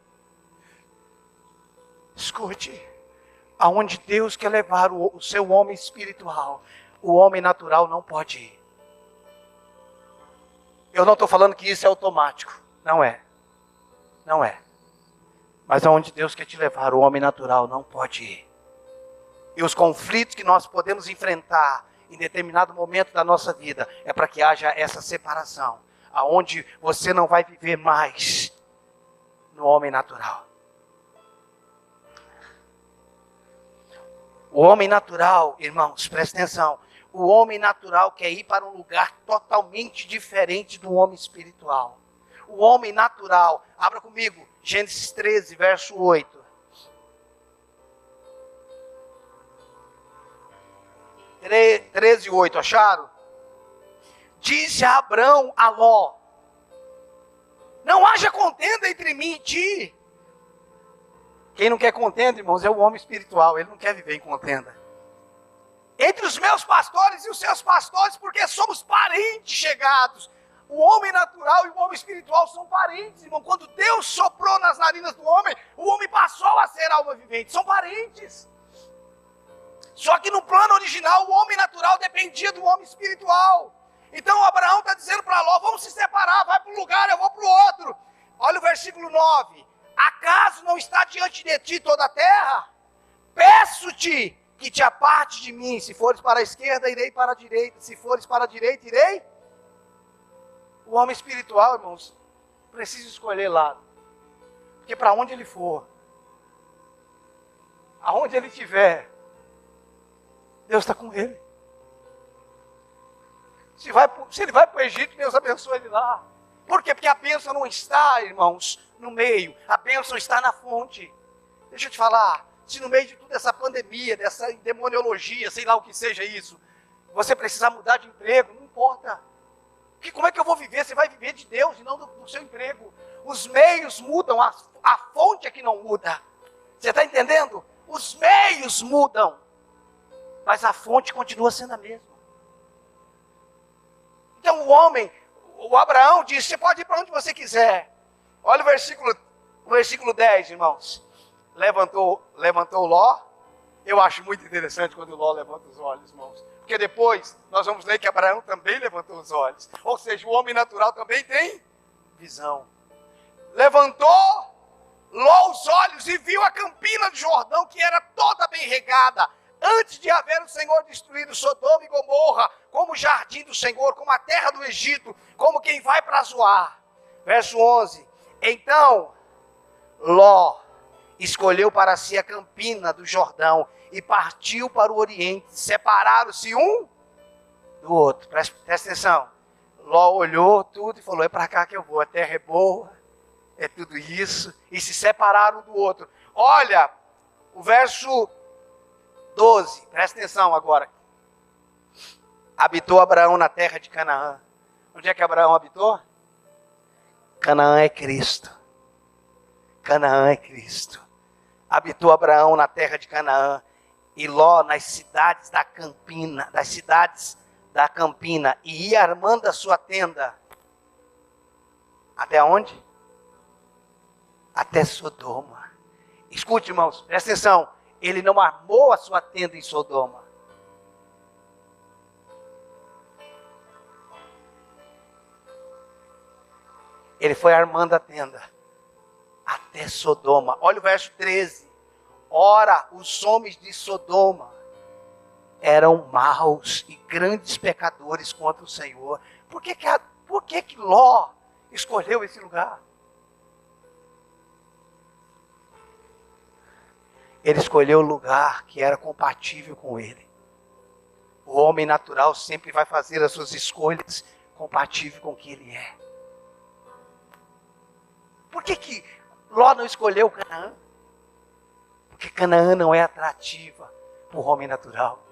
Escute, aonde Deus quer levar o seu homem espiritual, o homem natural não pode ir. Eu não estou falando que isso é automático. Não é. Não é. Mas aonde Deus quer te levar, o homem natural não pode ir. E os conflitos que nós podemos enfrentar em determinado momento da nossa vida é para que haja essa separação, aonde você não vai viver mais no homem natural. O homem natural, irmãos, presta atenção, o homem natural quer ir para um lugar totalmente diferente do homem espiritual. O homem natural, abra comigo, Gênesis 13, verso 8. 13:8, acharam? Disse a Abrão a Ló: não haja contenda entre mim e ti. Quem não quer contenda, irmãos, é o homem espiritual. Ele não quer viver em contenda. Entre os meus pastores e os seus pastores, porque somos parentes chegados. O homem natural e o homem espiritual são parentes, irmão. Quando Deus soprou nas narinas do homem, o homem passou a ser alma vivente. São parentes. Só que no plano original, o homem natural dependia do homem espiritual. Então Abraão está dizendo para Ló: vamos se separar, vai para um lugar, eu vou para o outro. Olha o versículo 9. Acaso não está diante de ti toda a terra? Peço-te que te aparte de mim. Se fores para a esquerda, irei para a direita. Se fores para a direita, irei. O homem espiritual, irmãos, precisa escolher lado. Porque para onde ele for, aonde ele estiver, Deus está com ele. Se ele vai para o Egito, Deus abençoa ele lá. Por quê? Porque a bênção não está, irmãos, no meio. A bênção está na fonte. Deixa eu te falar. Se no meio de toda essa pandemia, dessa demoniologia, sei lá o que seja isso, você precisar mudar de emprego, não importa. Porque como é que eu vou viver? Você vai viver de Deus e não do seu emprego. Os meios mudam, a fonte é que não muda. Você está entendendo? Os meios mudam, mas a fonte continua sendo a mesma. Então o Abraão disse: você pode ir para onde você quiser. Olha o versículo 10, irmãos. Levantou Ló. Eu acho muito interessante quando Ló levanta os olhos, irmãos. Porque depois nós vamos ler que Abraão também levantou os olhos. Ou seja, o homem natural também tem visão. Levantou Ló os olhos e viu a campina do Jordão, que era toda bem regada. Antes de haver o Senhor destruído Sodoma e Gomorra, como o jardim do Senhor, como a terra do Egito, como quem vai para Zoar. Verso 11. Então Ló escolheu para si a campina do Jordão e partiu para o oriente. Separaram-se um do outro. Presta atenção. Ló olhou tudo e falou: é para cá que eu vou, a terra é boa, é tudo isso. E se separaram um do outro. Olha, o verso 12, presta atenção agora. Habitou Abraão na terra de Canaã. Onde é que Abraão habitou? Canaã é Cristo. Canaã é Cristo. Habitou Abraão na terra de Canaã e Ló nas cidades da campina, e ia armando a sua tenda. Até onde? Até Sodoma. Escute, irmãos, presta atenção. Ele não armou a sua tenda em Sodoma. Ele foi armando a tenda até Sodoma. Olha o verso 13. Ora, os homens de Sodoma eram maus e grandes pecadores contra o Senhor. Por que Ló escolheu esse lugar? Ele escolheu o lugar que era compatível com ele. O homem natural sempre vai fazer as suas escolhas compatíveis com o que ele é. Por que Ló não escolheu Canaã? Porque Canaã não é atrativa para o homem natural.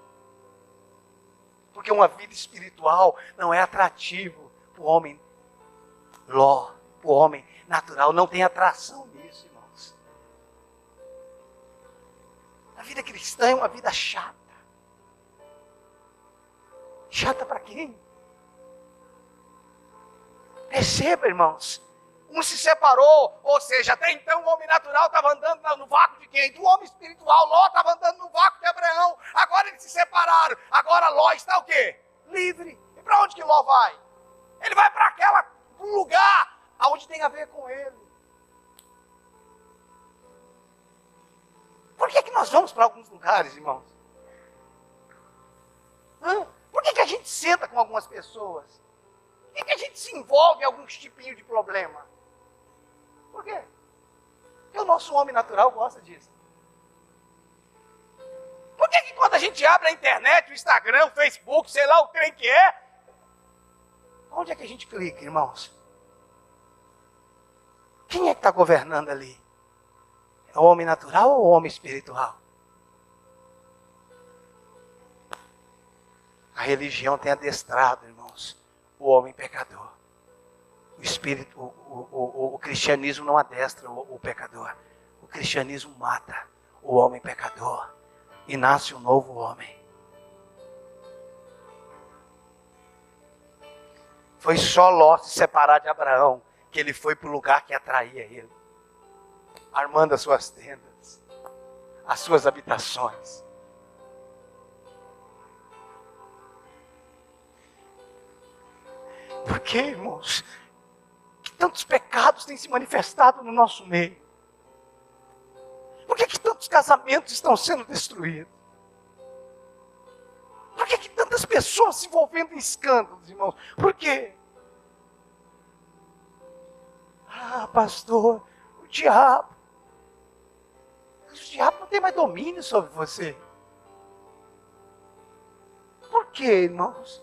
Porque uma vida espiritual não é atrativo para o homem para o homem natural. Não tem atração nisso, irmãos. A vida cristã é uma vida chata. Chata para quem? Perceba, irmãos. Um se separou, ou seja, até então o homem natural estava andando no vácuo de quem? Do homem espiritual. Ló estava andando no vácuo de Abraão. Agora eles se separaram. Agora Ló está o quê? Livre. E para onde que Ló vai? Ele vai para um lugar onde tem a ver com ele. Por que nós vamos para alguns lugares, irmãos? Por que a gente senta com algumas pessoas? Por que a gente se envolve em alguns tipinhos de problema? Por quê? Porque o nosso homem natural gosta disso. Por que quando a gente abre a internet, o Instagram, o Facebook, sei lá o trem que é, onde é que a gente clica, irmãos? Quem é que está governando ali? É o homem natural ou o homem espiritual? A religião tem adestrado, irmãos, o homem pecador. O cristianismo não adestra o pecador. O cristianismo mata o homem pecador. E nasce um novo homem. Foi só Ló se separar de Abraão que ele foi para o lugar que atraía ele. Armando as suas tendas, as suas habitações. Por que, irmãos? Que tantos pecados têm se manifestado no nosso meio? Por que tantos casamentos estão sendo destruídos? Por que tantas pessoas se envolvendo em escândalos, irmãos? Por quê? Ah, pastor, o diabo. O diabo não tem mais domínio sobre você. Por quê, irmãos?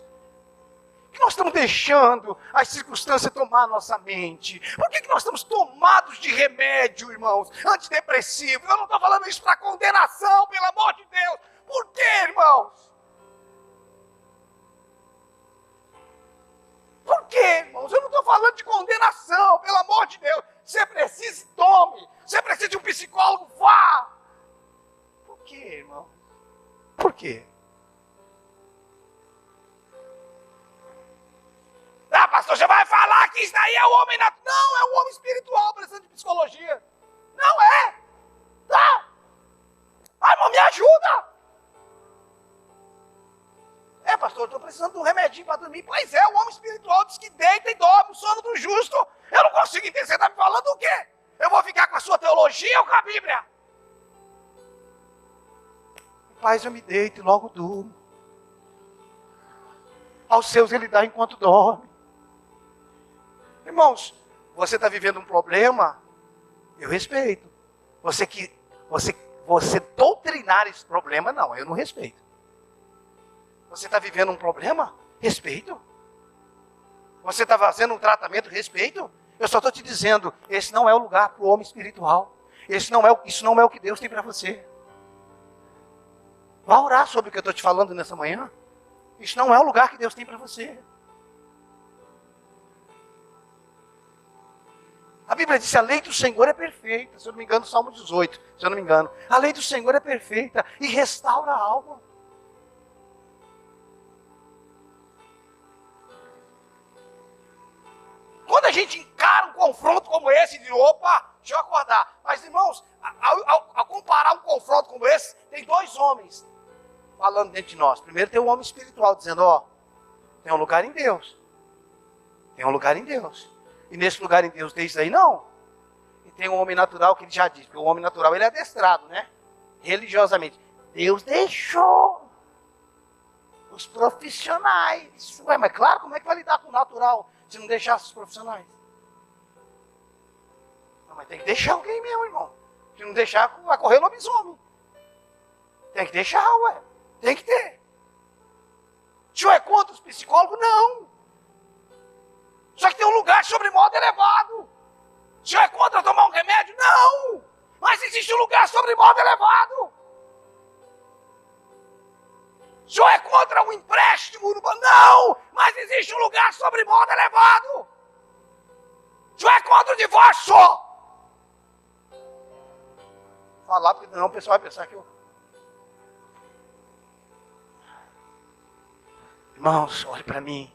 Por que nós estamos deixando as circunstâncias tomar a nossa mente? Por que nós estamos tomados de remédio, irmãos? Antidepressivo. Eu não estou falando isso para condenação, pelo amor de Deus. Por quê, irmãos? Por quê, irmãos? Eu não estou falando de condenação, pelo amor de Deus. Você precisa, tome. Você precisa de um psicólogo, vá. Por quê, irmão? Por quê? Ah, pastor, você vai falar que isso daí é o homem natural. Não, é o homem espiritual precisando de psicologia. Não é. Tá? Ai, irmão, me ajuda. É, pastor, eu estou precisando de um remedinho para dormir. Pois é, o homem espiritual diz que deita e dorme o sono do justo. Eu não consigo entender. Você está me falando o quê? Eu vou ficar com a sua teologia ou com a Bíblia? Paz, eu me deito e logo durmo. Aos seus ele dá enquanto dorme. Irmãos, você está vivendo um problema, eu respeito. Você doutrinar esse problema, não, eu não respeito. Você está vivendo um problema? Respeito. Você está fazendo um tratamento? Respeito. Eu só estou te dizendo, esse não é o lugar para o homem espiritual. Isso não é o que Deus tem para você. Vá orar sobre o que eu estou te falando nessa manhã. Isso não é o lugar que Deus tem para você. A Bíblia diz que a lei do Senhor é perfeita. Se eu não me engano, Salmo 18. Se eu não me engano. A lei do Senhor é perfeita e restaura a alma. Quando a gente encara um confronto como esse, diz, opa, deixa eu acordar. Mas, irmãos, ao comparar um confronto como esse, tem dois homens falando dentro de nós. Primeiro tem o homem espiritual, dizendo, ó, tem um lugar em Deus. Tem um lugar em Deus. E nesse lugar em Deus tem isso aí? Não. E tem o homem natural que ele já diz, porque o homem natural ele é adestrado, né? Religiosamente. Deus deixou os profissionais. Ué, mas claro, como é que vai lidar com o natural se não deixasse os profissionais? Não, mas tem que deixar alguém mesmo, irmão. Se não deixar, vai correr lobisomem. Tem que deixar, ué. Tem que ter. O senhor é contra os psicólogos? Não. Só que tem um lugar sobre modo elevado. O senhor é contra tomar um remédio? Não. Mas existe um lugar sobre modo elevado. O senhor é contra um empréstimo Não! Mas existe um lugar sobre modo elevado. Isso é contra o divórcio. Falar, porque não, o pessoal vai pensar que eu... Irmãos, olhe para mim.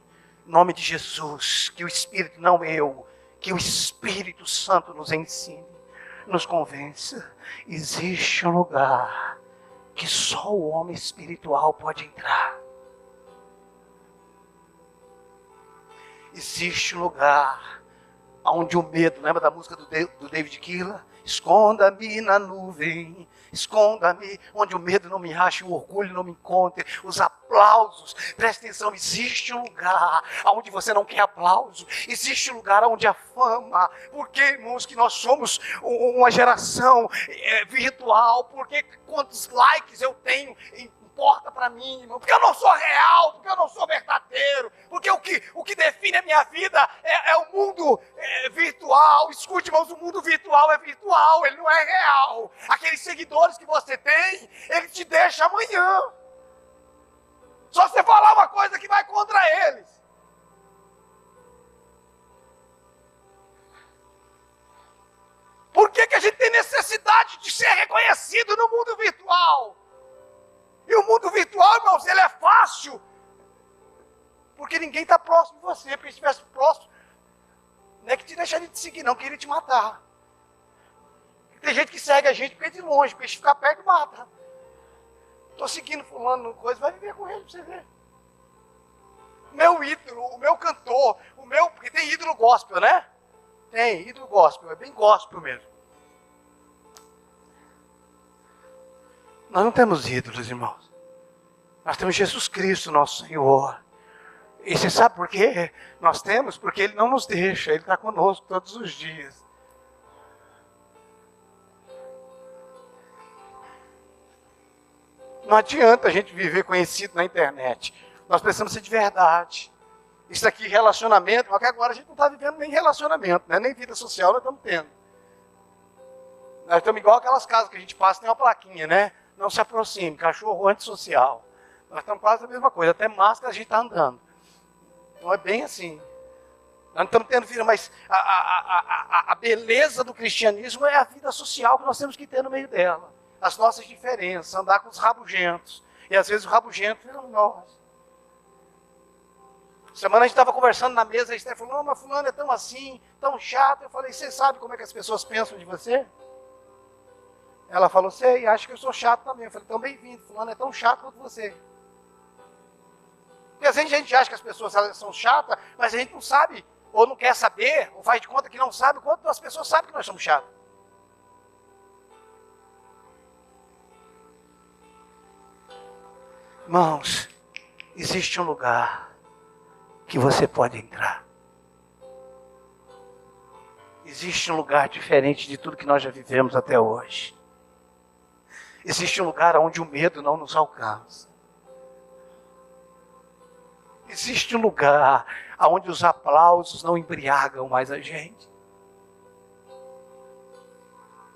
Em nome de Jesus, que o Espírito, não eu, que o Espírito Santo nos ensine, nos convença. Existe um lugar que só o homem espiritual pode entrar. Existe um lugar onde o medo, lembra da música do David Keeler? Esconda-me na nuvem, esconda-me, onde o medo não me ache, o orgulho não me encontre, os aplausos. Presta atenção, existe um lugar onde você não quer aplauso, existe um lugar onde a fama, porque, irmãos, que nós somos uma geração virtual, porque quantos likes eu tenho importa para mim, irmão, porque eu não sou real, porque eu não sou verdadeiro, porque o que define a minha vida é o mundo virtual. Escute, irmãos, o mundo virtual é virtual, ele não é real. Aqueles seguidores que você tem, ele te deixa amanhã. Só você falar uma coisa que vai contra eles. Por que a gente tem necessidade de ser reconhecido no mundo virtual? E o mundo virtual, irmãos, ele é fácil. Porque ninguém está próximo de você. Porque se estivesse próximo, não é que te deixaria de seguir, não, queria te matar. Tem gente que segue a gente porque é de longe, porque se ficar perto, mata. Estou seguindo fulano, coisa, vai viver com ele para você ver. O meu ídolo, o meu cantor, porque tem ídolo gospel, né? Tem, ídolo gospel, é bem gospel mesmo. Nós não temos ídolos, irmãos. Nós temos Jesus Cristo, nosso Senhor. E você sabe por quê? Nós temos porque Ele não nos deixa, Ele está conosco todos os dias. Não adianta a gente viver conhecido na internet. Nós precisamos ser de verdade. Isso aqui, relacionamento, mas que agora a gente não está vivendo nem relacionamento, né? Nem vida social nós estamos tendo. Nós estamos igual aquelas casas que a gente passa, tem uma plaquinha, né? Não se aproxime, cachorro antissocial. Nós estamos quase a mesma coisa, até máscara a gente está andando. Então é bem assim. Nós não estamos tendo vida, mas a beleza do cristianismo é a vida social que nós temos que ter no meio dela. As nossas diferenças, andar com os rabugentos. E às vezes os rabugentos viram nós. Semana a gente estava conversando na mesa, a Esther falou, não, mas fulano é tão assim, tão chato. Eu falei, você sabe como é que as pessoas pensam de você? Ela falou, sei, acho que eu sou chato também. Eu falei, então bem-vindo, fulano é tão chato quanto você. Porque às vezes a gente acha que as pessoas são chatas, mas a gente não sabe, ou não quer saber, ou faz de conta que não sabe, quanto as pessoas sabem que nós somos chatos. Irmãos, existe um lugar que você pode entrar. Existe um lugar diferente de tudo que nós já vivemos até hoje. Existe um lugar onde o medo não nos alcança. Existe um lugar onde os aplausos não embriagam mais a gente.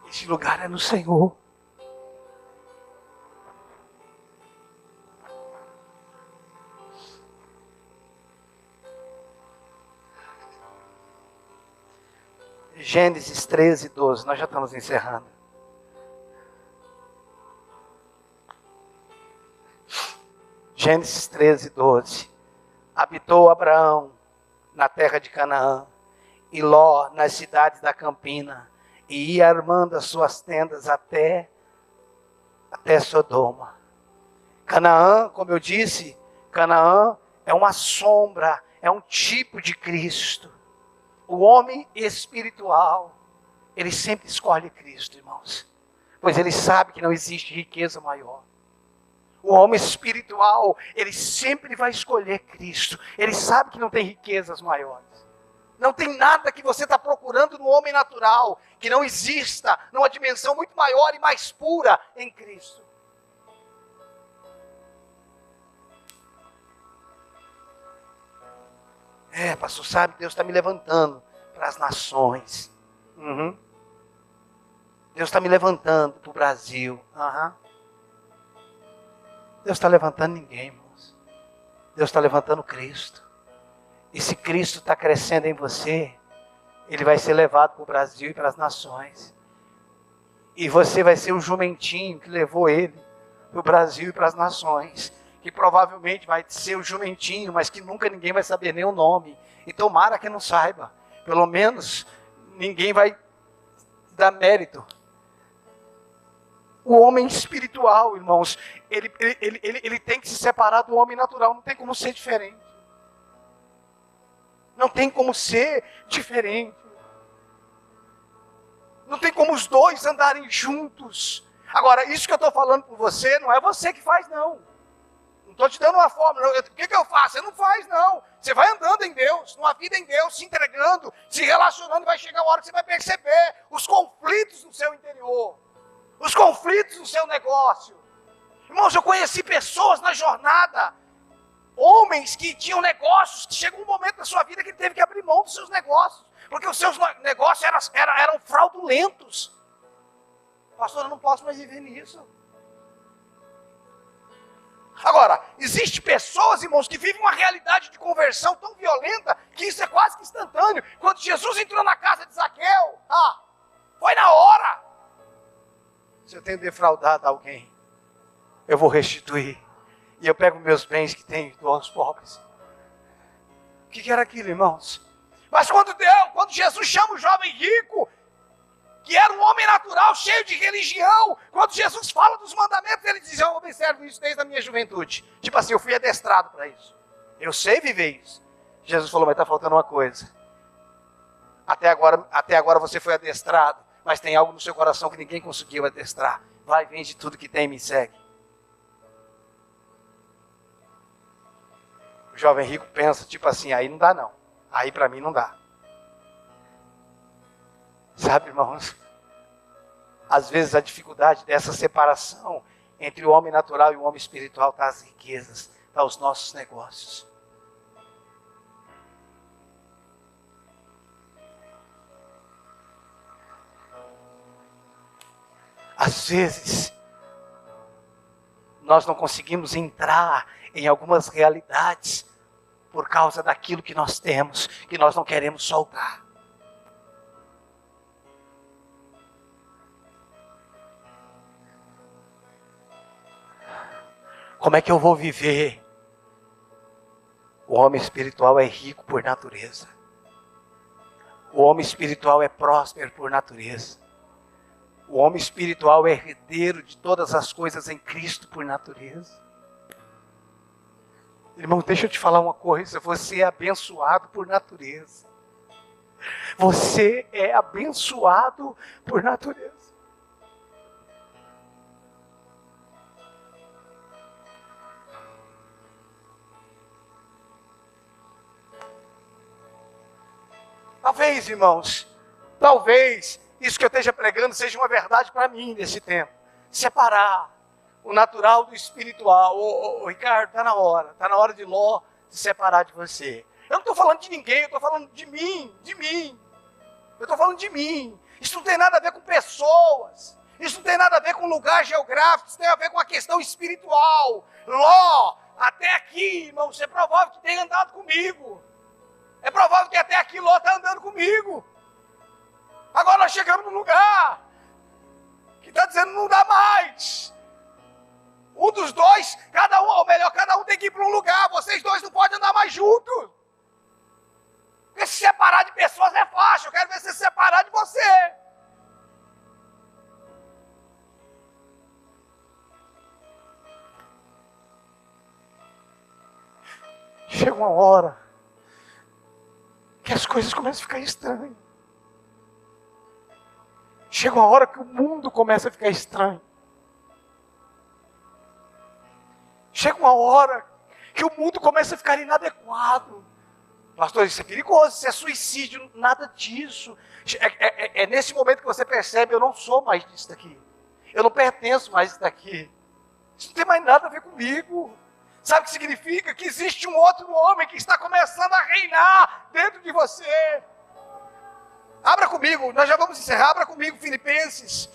Esse lugar é no Senhor. Gênesis 13, 12, nós já estamos encerrando. Gênesis 13, 12. Habitou Abraão na terra de Canaã, e Ló nas cidades da campina, e ia armando as suas tendas até Sodoma. Canaã, como eu disse, Canaã é uma sombra, é um tipo de Cristo. O homem espiritual, ele sempre escolhe Cristo, irmãos, pois ele sabe que não existe riqueza maior. O homem espiritual, ele sempre vai escolher Cristo. Ele sabe que não tem riquezas maiores. Não tem nada que você está procurando no homem natural que não exista numa dimensão muito maior e mais pura em Cristo. Pastor, sabe, Deus está me levantando para as nações. Deus está me levantando para o Brasil. Deus está levantando ninguém, irmãos. Deus está levantando Cristo. E se Cristo está crescendo em você, Ele vai ser levado para o Brasil e para as nações. E você vai ser o jumentinho que levou Ele para o Brasil e para as nações. Que provavelmente vai ser o jumentinho, mas que nunca ninguém vai saber nem o nome. E tomara que não saiba. Pelo menos ninguém vai dar mérito. O homem espiritual, irmãos, ele tem que se separar do homem natural. Não tem como ser diferente. Não tem como ser diferente. Não tem como os dois andarem juntos. Agora, isso que eu estou falando com você, não é você que faz, não. Não estou te dando uma fórmula. O que eu faço? Você não faz, não. Você vai andando em Deus, numa vida em Deus, se entregando, se relacionando, vai chegar uma hora que você vai perceber os conflitos no seu interior. Os conflitos no seu negócio. Irmãos, eu conheci pessoas na jornada, homens que tinham negócios, que chegou um momento na sua vida que ele teve que abrir mão dos seus negócios, porque os seus negócios eram fraudulentos. Pastor, eu não posso mais viver nisso. Agora, existem pessoas, irmãos, que vivem uma realidade de conversão tão violenta, que isso é quase que instantâneo. Quando Jesus entrou na casa de Zaqueu, foi na hora. Se eu tenho defraudado alguém, eu vou restituir. E eu pego meus bens que tenho e dou aos pobres. O que era aquilo, irmãos? Mas quando Jesus chama o jovem rico, que era um homem natural, cheio de religião, quando Jesus fala dos mandamentos, ele diz: eu observo isso desde a minha juventude. Tipo assim, eu fui adestrado para isso. Eu sei viver isso. Jesus falou: mas está faltando uma coisa. Até agora você foi adestrado, mas tem algo no seu coração que ninguém conseguiu adestrar. Vai, vende tudo que tem e me segue. O jovem rico pensa, tipo assim, aí não dá não. Aí para mim não dá. Sabe, irmãos? Às vezes a dificuldade dessa separação entre o homem natural e o homem espiritual está as riquezas, está os nossos negócios. Às vezes, nós não conseguimos entrar em algumas realidades por causa daquilo que nós temos, que nós não queremos soltar. Como é que eu vou viver? O homem espiritual é rico por natureza. O homem espiritual é próspero por natureza. O homem espiritual é herdeiro de todas as coisas em Cristo por natureza. Irmão, deixa eu te falar uma coisa. Você é abençoado por natureza. Você é abençoado por natureza. Talvez, irmãos, isso que eu esteja pregando seja uma verdade para mim nesse tempo. Separar o natural do espiritual. Ô, Ricardo, está na hora de Ló se separar de você. Eu não estou falando de ninguém, eu estou falando de mim. Eu estou falando de mim. Isso não tem nada a ver com pessoas. Isso não tem nada a ver com lugar geográfico. Isso tem a ver com a questão espiritual. Ló, até aqui, irmão, é provável que tenha andado comigo. É provável que até aqui Ló está andando comigo. Agora nós chegamos num lugar que está dizendo não dá mais. Um dos dois, cada um tem que ir para um lugar. Vocês dois não podem andar mais juntos. Porque se separar de pessoas é fácil. Eu quero ver você se separar de você. Chega uma hora que as coisas começam a ficar estranhas. Chega uma hora que o mundo começa a ficar estranho. Chega uma hora que o mundo começa a ficar inadequado. Pastor, isso é perigoso, isso é suicídio, nada disso. É nesse momento que você percebe, eu não sou mais disso daqui. Eu não pertenço mais disso daqui. Isso não tem mais nada a ver comigo. Sabe o que significa? Que existe um outro homem que está começando a reinar dentro de você. Abra comigo, nós já vamos encerrar. Abra comigo Filipenses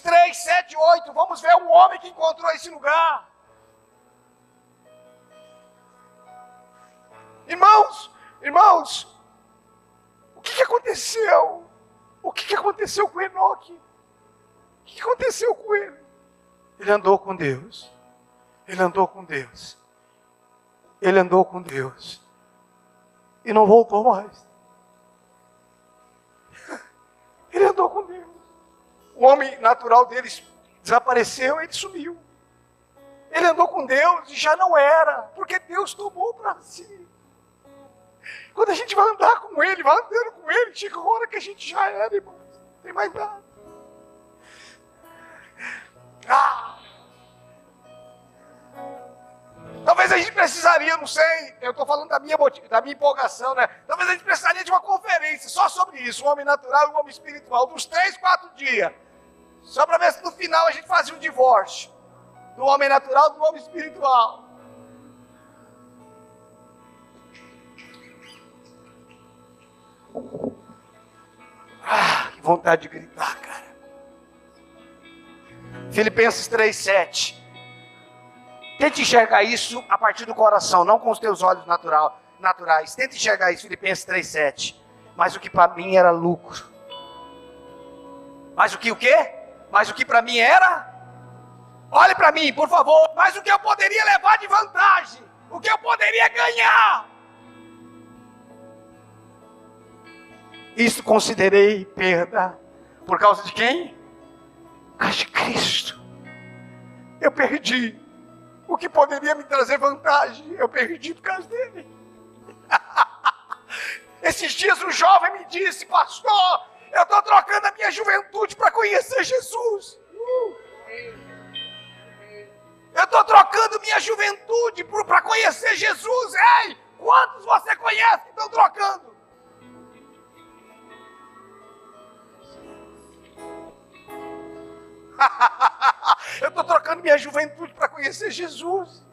3, 7, 8. Vamos ver um homem que encontrou esse lugar. Irmãos, o que aconteceu? O que aconteceu com Enoque? O que aconteceu com ele? Ele andou com Deus. Ele andou com Deus. Ele andou com Deus. E não voltou mais. Ele andou com Deus. O homem natural dele desapareceu, ele sumiu. Ele andou com Deus e já não era, porque Deus tomou para si. Quando a gente vai andar com Ele, vai andando com Ele, chega uma hora que a gente já era, irmãos. Não tem mais nada. Talvez a gente precisaria, não sei, eu estou falando da minha empolgação, né? Talvez a gente precisaria de uma conferência só sobre isso, o homem natural e o homem espiritual, dos 3, 4 dias. Só para ver se no final a gente fazia um divórcio do homem natural e do homem espiritual. Que vontade de gritar, cara. Filipenses 3:7. Tente enxergar isso a partir do coração, não com os teus olhos naturais. Tente enxergar isso, Filipenses 3:7. Mas o que para mim era lucro. Mas o quê? Mas o que para mim era? Olhe para mim, por favor. Mas o que eu poderia levar de vantagem? O que eu poderia ganhar? Isso considerei perda. Por causa de quem? Por causa de Cristo. Eu perdi o que poderia me trazer vantagem. Eu perdi por causa dele. Esses dias um jovem me disse: pastor, eu estou trocando a minha juventude para conhecer Jesus. Eu estou trocando minha juventude para conhecer Jesus. Ei, quantos você conhece que estão trocando? Eu estou trocando minha juventude para conhecer Jesus.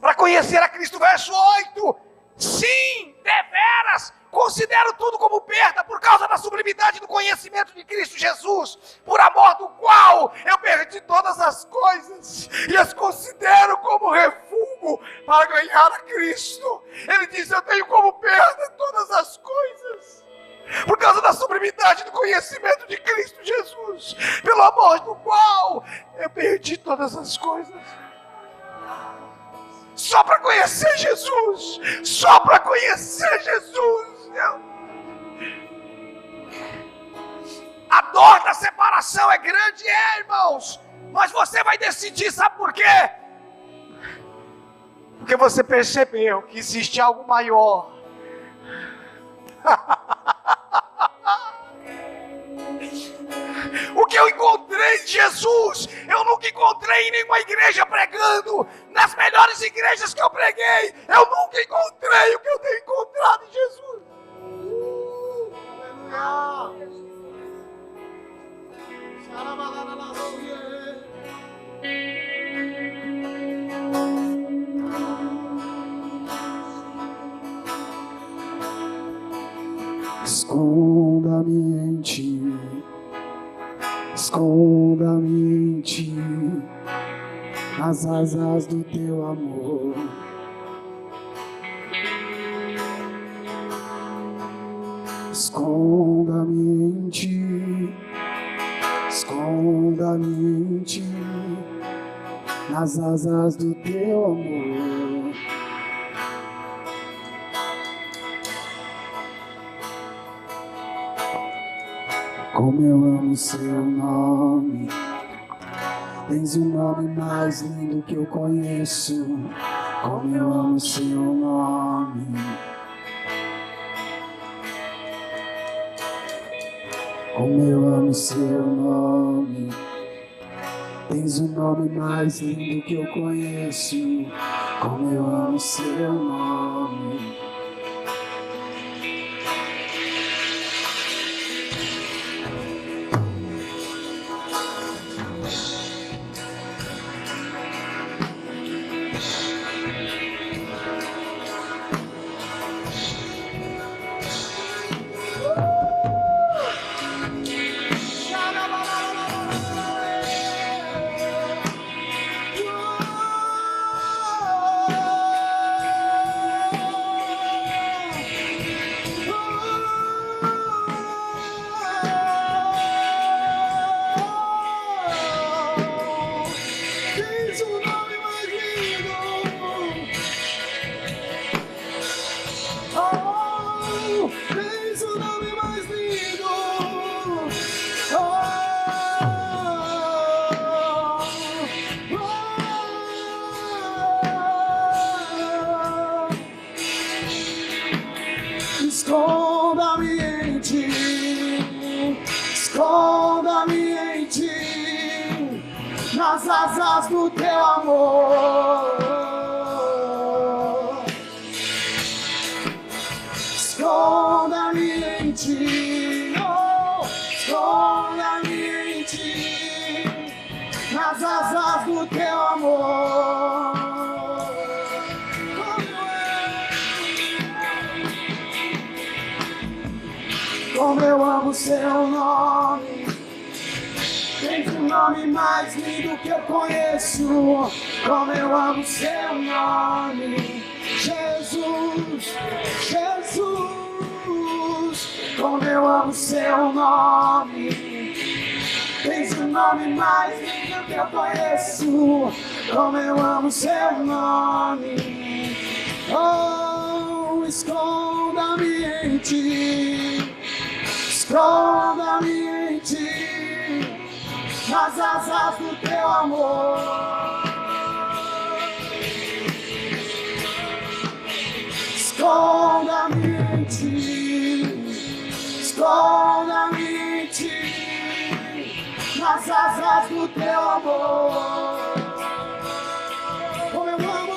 Para conhecer a Cristo. Verso 8. Sim, deveras, considero tudo como perda por causa da sublimidade do conhecimento de Cristo Jesus, por amor do qual eu perdi todas as coisas e as considero como refúgio para ganhar a Cristo. Ele diz: eu tenho como perda todas as coisas por causa da sublimidade do conhecimento de Cristo Jesus, pelo amor do qual eu perdi todas as coisas. Só para conhecer Jesus. Só para conhecer Jesus. A dor da separação é grande, irmãos. Mas você vai decidir, sabe por quê? Porque você percebeu que existe algo maior. O que eu encontrei em Jesus, eu nunca encontrei em nenhuma igreja pregando. Nas melhores igrejas que eu preguei, eu nunca encontrei o que eu tenho encontrado em Jesus. Esconda-me em ti, esconda-me em ti, nas asas do teu amor. Esconda-me em ti, esconda-me em ti, nas asas do teu amor. Como eu amo seu nome, tens o nome mais lindo que eu conheço. Como eu amo seu nome, como eu amo seu nome, tens o nome mais lindo que eu conheço. Como eu amo seu nome. esconda-me em ti, esconda-me em ti, nas asas do teu amor. Esconda-me em ti, oh, esconda-me em ti, nas asas do teu amor. Como eu amo seu nome, tens um nome mais lindo que eu conheço. Como eu amo seu nome, Jesus, Jesus. Como eu amo seu nome, tens um nome mais lindo que eu conheço. Como eu amo seu nome, oh, esconda-me em ti, esconda-me em ti, nas asas do teu amor. Esconda-me em ti, esconda-me em ti, nas asas do teu amor. Como eu amo,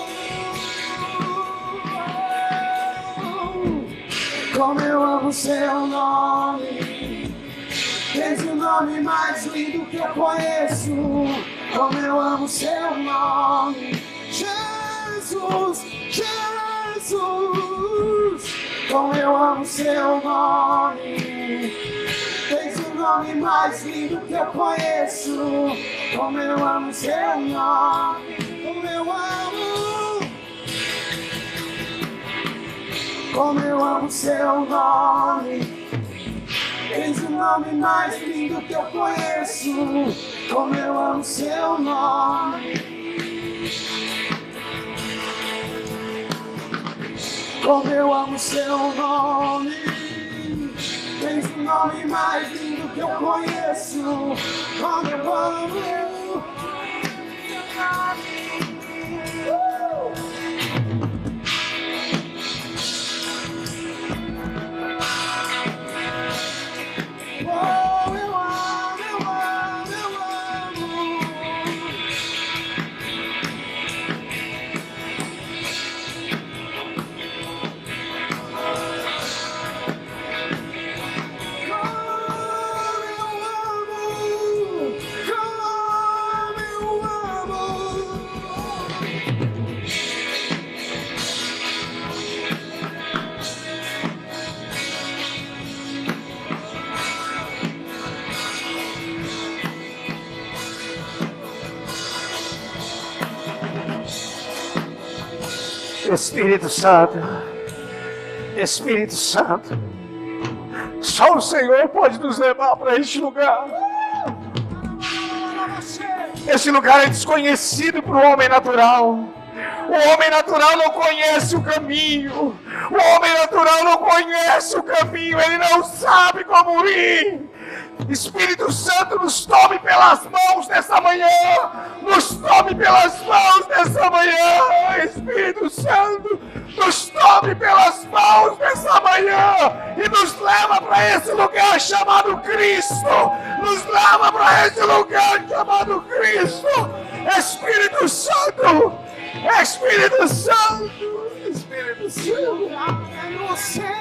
como eu amo seu nome, tens o nome mais lindo que eu conheço. Como eu amo seu nome, Jesus, Jesus. Como eu amo seu nome, tens o nome mais lindo que eu conheço. Como eu amo seu nome, como eu amo, como eu amo seu nome, tens o nome mais lindo que eu conheço. Como eu amo seu nome, como eu amo seu nome, tens o nome mais lindo que eu conheço. Como eu amo seu nome. Oh, eu amo, eu amo, eu amo. Espírito Santo, Espírito Santo, só o Senhor pode nos levar para este lugar. Esse lugar é desconhecido para o homem natural. O homem natural não conhece o caminho. O homem natural não conhece o caminho. Ele não sabe como ir. Espírito Santo, nos tome pelas mãos nessa manhã. Nos tome pelas mãos nessa manhã. Espírito Santo, nos tome pelas mãos nessa manhã e nos leva para esse lugar chamado Cristo. Nos leva para esse lugar chamado Cristo. Espírito Santo, Espírito Santo, Espírito Santo, é no Senhor.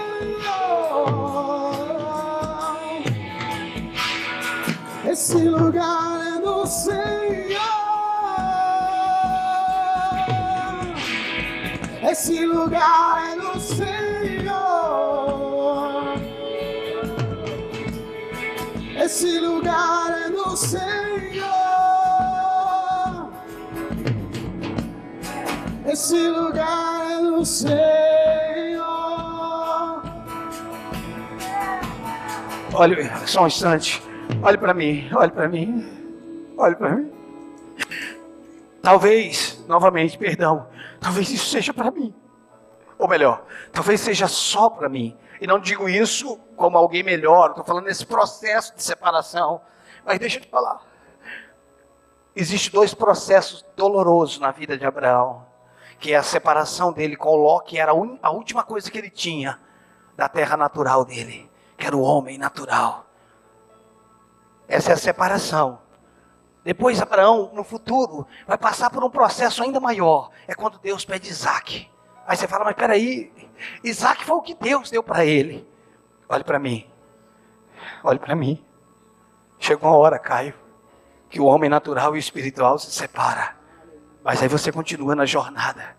Esse lugar é no Senhor. Esse lugar é no Senhor. Esse lugar é no Senhor. Esse lugar é no Senhor. Olha, só um instante. Olhe para mim, olhe para mim. Olhe para mim. Talvez, novamente, perdão. Talvez isso seja para mim. Ou melhor, talvez seja só para mim. E não digo isso como alguém melhor. Estou falando nesse processo de separação. Mas deixa eu te falar. Existem dois processos dolorosos na vida de Abraão. Que é a separação dele com Ló, que era a última coisa que ele tinha da terra natural dele, que era o homem natural. Essa é a separação. Depois Abraão, no futuro, vai passar por um processo ainda maior. É quando Deus pede Isaac. Aí você fala, mas peraí, Isaac foi o que Deus deu para ele. Olhe para mim. Olhe para mim. Chegou uma hora, Caio, que o homem natural e o espiritual se separam. Mas aí você continua na jornada.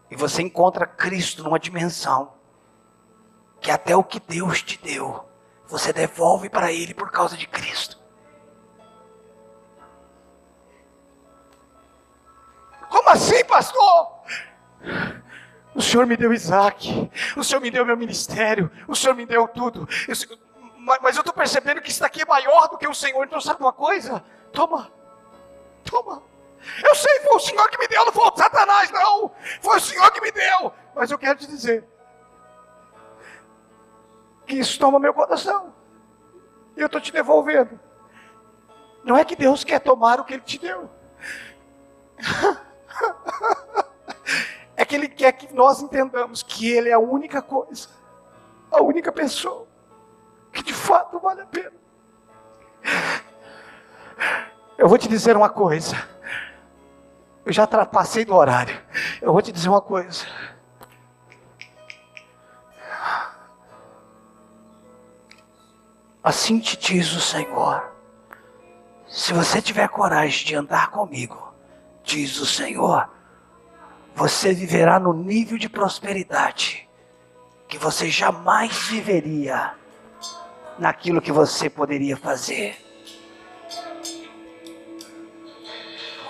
E você encontra Cristo numa dimensão que até o que Deus te deu, você devolve para Ele por causa de Cristo. Como assim, pastor? O Senhor me deu Isaac, o Senhor me deu meu ministério, o Senhor me deu tudo. Mas eu estou percebendo que isso daqui é maior do que o Senhor. Então sabe uma coisa? Toma. Eu sei, foi o Senhor que me deu, não foi o Satanás, não. Foi o Senhor que me deu. Mas eu quero te dizer que isso toma meu coração. E eu estou te devolvendo. Não é que Deus quer tomar o que Ele te deu. É que Ele quer que nós entendamos que Ele é a única coisa, a única pessoa que de fato vale a pena. Eu vou te dizer uma coisa. Eu já passei do horário. Eu vou te dizer uma coisa. Assim te diz o Senhor. Se você tiver coragem de andar comigo, diz o Senhor, você viverá no nível de prosperidade que você jamais viveria naquilo que você poderia fazer.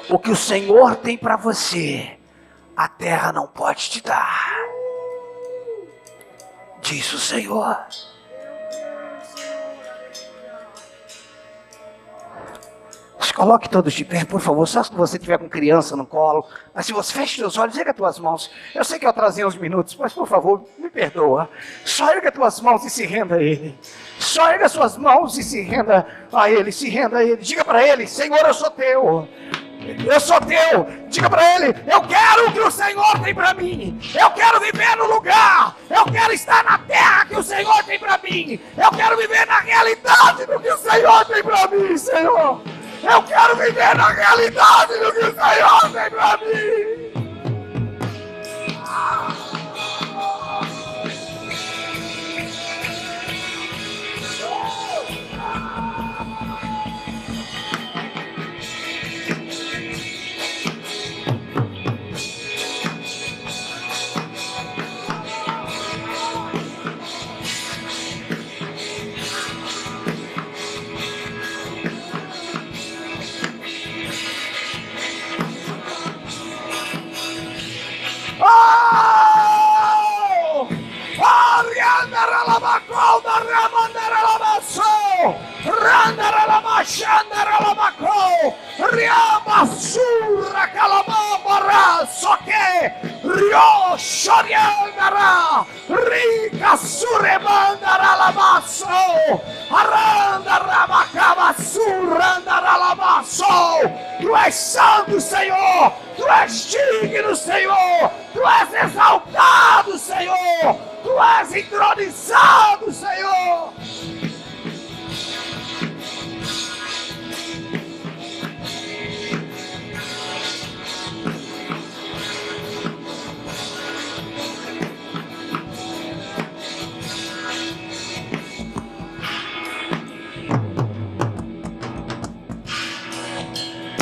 O que o Senhor tem para você, a terra não pode te dar. Diz o Senhor. Se coloque todos de pé, por favor. Só se você estiver com criança no colo. Mas se você fecha os olhos, erga as tuas mãos. Eu sei que eu atrasei uns minutos, mas por favor, me perdoa. Só erga as tuas mãos e se renda a Ele. Só erga as suas mãos e se renda a Ele. Se renda a Ele. Diga para Ele, Senhor, eu sou teu. Eu sou teu. Diga para Ele, eu quero o que o Senhor tem para mim. Eu quero viver no lugar. Eu quero estar na terra que o Senhor tem para mim. Eu quero viver na realidade do que o Senhor tem para mim, Senhor. Eu quero viver na realidade do que o Senhor tem para mim. Tu és santo, Senhor. Tu és digno, Senhor. Tu és exaltado, Senhor. Tu és entronizado, Senhor.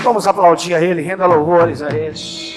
Vamos aplaudir a Ele, renda louvores a Ele.